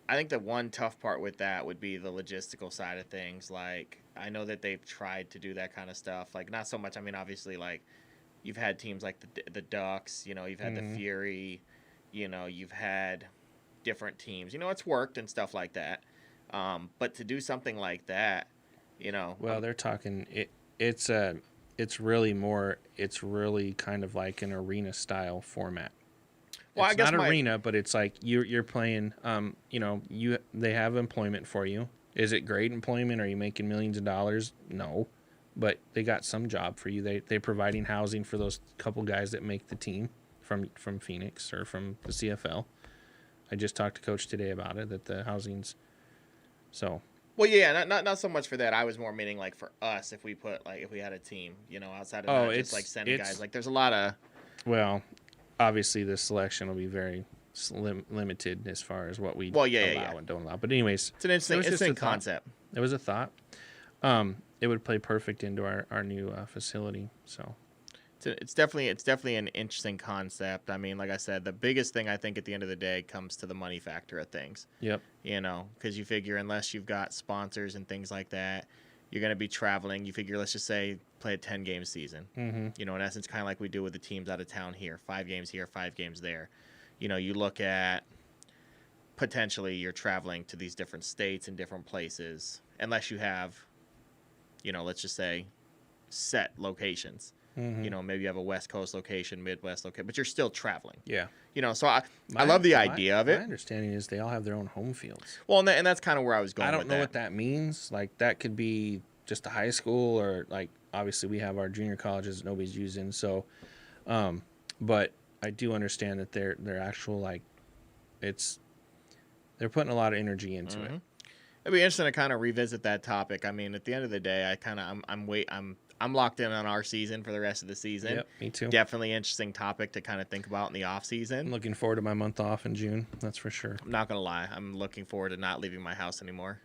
I think the one tough part with that would be the logistical side of things. Like, I know that they've tried to do that kind of stuff. Like, not so much. I mean, obviously, like, you've had teams like the Ducks. You've had the Fury. You've had different teams. It's worked and stuff like that. But to do something like that, Well, they're talking. It's really kind of like an arena style format. Well, it's I guess not arena, but it's like you're playing. They have employment for you. Is it great employment? Are you making millions of dollars? No, but they got some job for you. They're providing housing for those couple guys that make the team from Phoenix or from the CFL. I just talked to Coach today about it, that the housing's so. Well, yeah, not so much for that. I was more meaning like for us if we had a team, outside of that, just like sending guys. Like there's a lot of. Well, obviously the selection will be very limited as far as what we allow and don't allow. But anyways, it's an interesting concept. It was a thought. It would play perfect into our new facility. So. It's definitely an interesting concept. I mean, like I said, the biggest thing I think at the end of the day comes to the money factor of things. Yep. Because you figure unless you've got sponsors and things like that, you're going to be traveling. You figure, let's just say, play a 10-game season. Mm-hmm. In essence, kind of like we do with the teams out of town here. 5 games here, 5 games there. You look at potentially you're traveling to these different states and different places, unless you have, let's just say, set locations. You know, maybe you have a West Coast location, Midwest location, but you're still traveling. Yeah. You know, so I love the idea of it. My understanding is they all have their own home fields. Well, and that's kind of where I was going. I don't know what that means. Like, that could be just a high school, or like, obviously we have our junior colleges that nobody's using. So, but I do understand that they're actual, like, they're putting a lot of energy into it. It'd be interesting to kind of revisit that topic. I mean, at the end of the day, I'm locked in on our season for the rest of the season. Yep, me too. Definitely interesting topic to kind of think about in the off season. I'm looking forward to my month off in June. That's for sure. I'm not gonna lie. I'm looking forward to not leaving my house anymore.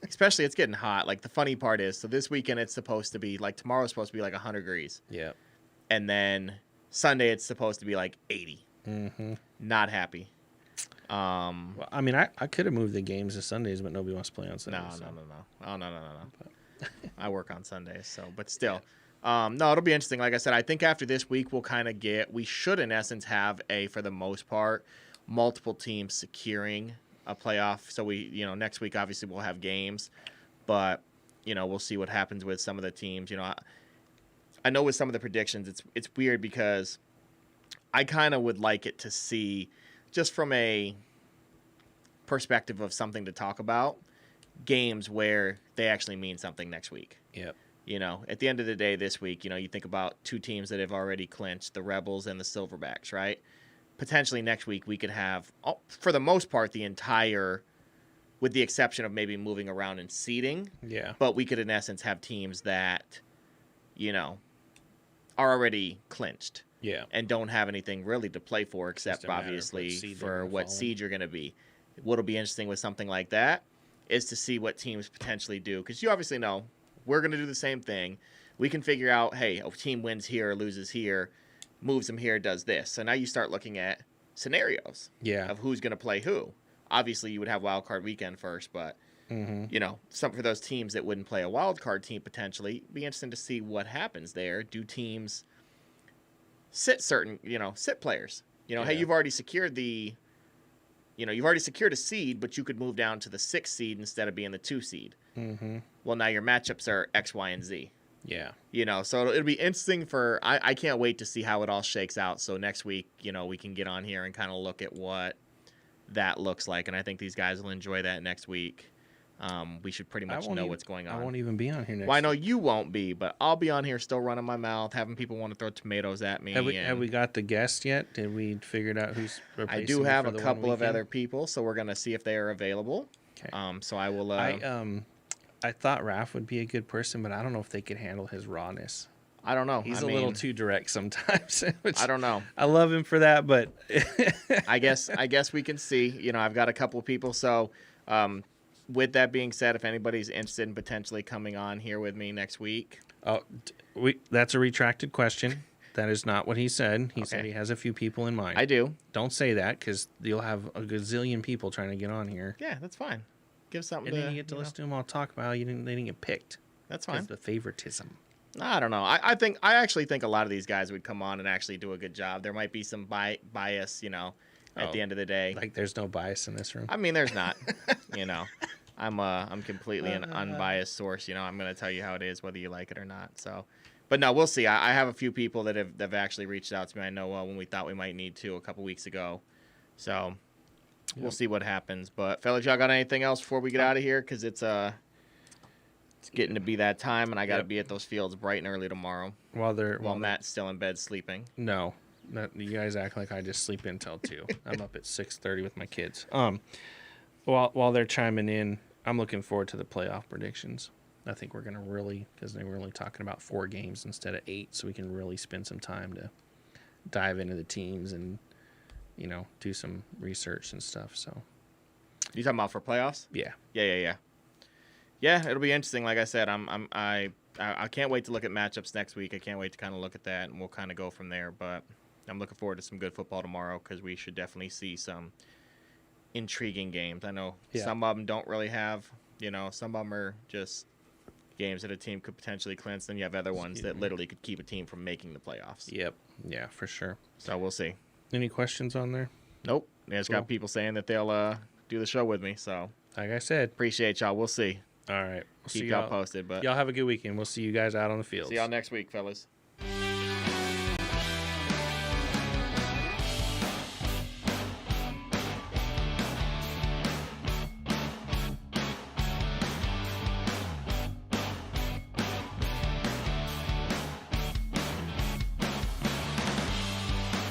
Especially, it's getting hot. Like, the funny part is, so this weekend it's supposed to be like, tomorrow's supposed to be like 100 degrees. Yeah. And then Sunday it's supposed to be like 80. Not happy. Well, I mean, I could have moved the games to Sundays, but nobody wants to play on Sundays. No. Oh, no. I work on Sundays, so, but still. No, it'll be interesting. Like I said, I think after this week, we should, in essence, have for the most part, multiple teams securing a playoff. So next week, obviously, we'll have games, but, we'll see what happens with some of the teams. I know with some of the predictions, it's weird because I kind of would like it to see, just from a perspective of something to talk about, games where they actually mean something next week. Yep. At the end of the day this week, you think about two teams that have already clinched, the Rebels and the Silverbacks, right? Potentially next week we could have, for the most part, the entire, with the exception of maybe moving around and seeding. Yeah. But we could, in essence, have teams that, are already clinched. Yeah. And don't have anything really to play for, except obviously for what seed you're going to be. What'll be interesting with something like that is to see what teams potentially do. Because you obviously know we're going to do the same thing. We can figure out, hey, a team wins here or loses here, moves them here, does this. So now you start looking at scenarios of who's going to play who. Obviously, you would have wild card weekend first, but, some for those teams that wouldn't play a wild card team potentially, it'd be interesting to see what happens there. Do teams sit sit players? Hey, you've already secured a seed, but you could move down to the 6th seed instead of being the 2 seed. Well, now your matchups are X, Y, and Z. Yeah. So it'll be interesting I can't wait to see how it all shakes out. So next week, we can get on here and kind of look at what that looks like. And I think these guys will enjoy that next week. We should pretty much know what's going on. I won't even be on here next week. Well, I know you won't be, but I'll be on here still running my mouth, having people want to throw tomatoes at me. Have we got the guest yet? Did we figure out who's replacing I do have for a the couple of 1 weekend? other people, so we're going to see if they are available. Okay. So I will... I thought Raph would be a good person, but I don't know if they could handle his rawness. I don't know. He's a little too direct sometimes. I don't know. I love him for that, but I guess we can see. I've got a couple of people. So, with that being said, if anybody's interested in potentially coming on here with me next week, that's a retracted question. That is not what he said. He said he has a few people in mind. I do. Don't say that, because you'll have a gazillion people trying to get on here. Yeah, that's fine. Give something. And then you get to listen to them all talk about how they didn't get picked. That's fine. The favoritism. I don't know. I actually think a lot of these guys would come on and actually do a good job. There might be some bias, at the end of the day. Like, there's no bias in this room. I mean, there's not. I'm completely an unbiased source. I'm going to tell you how it is, whether you like it or not. So, but no, we'll see. I have a few people that have actually reached out to me. I know when we thought we might need to a couple weeks ago. So we'll see what happens. But fellas, y'all got anything else before we get out of here? Because it's getting to be that time, and I got to be at those fields bright and early tomorrow. While Matt's still in bed sleeping. No, you guys act like I just sleep until 2. I'm up at 6:30 with my kids. While they're chiming in, I'm looking forward to the playoff predictions. I think we're gonna because they were only talking about 4 games instead of 8, so we can really spend some time to dive into the teams and do some research and stuff. So, you talking about for playoffs? Yeah. Yeah, it'll be interesting. Like I said, I can't wait to look at matchups next week. I can't wait to kind of look at that, and we'll kind of go from there. But I'm looking forward to some good football tomorrow, because we should definitely see some intriguing games. I know some of them don't really have, some of them are just games that a team could potentially clinch. Then you have other ones that literally could keep a team from making the playoffs. Yep. Yeah, for sure. So we'll see. Any questions on there? Nope. There's got people saying that they'll do the show with me. So like I said, appreciate y'all. We'll see. All right. Keep y'all posted. But y'all have a good weekend. We'll see you guys out on the field. See y'all next week, fellas.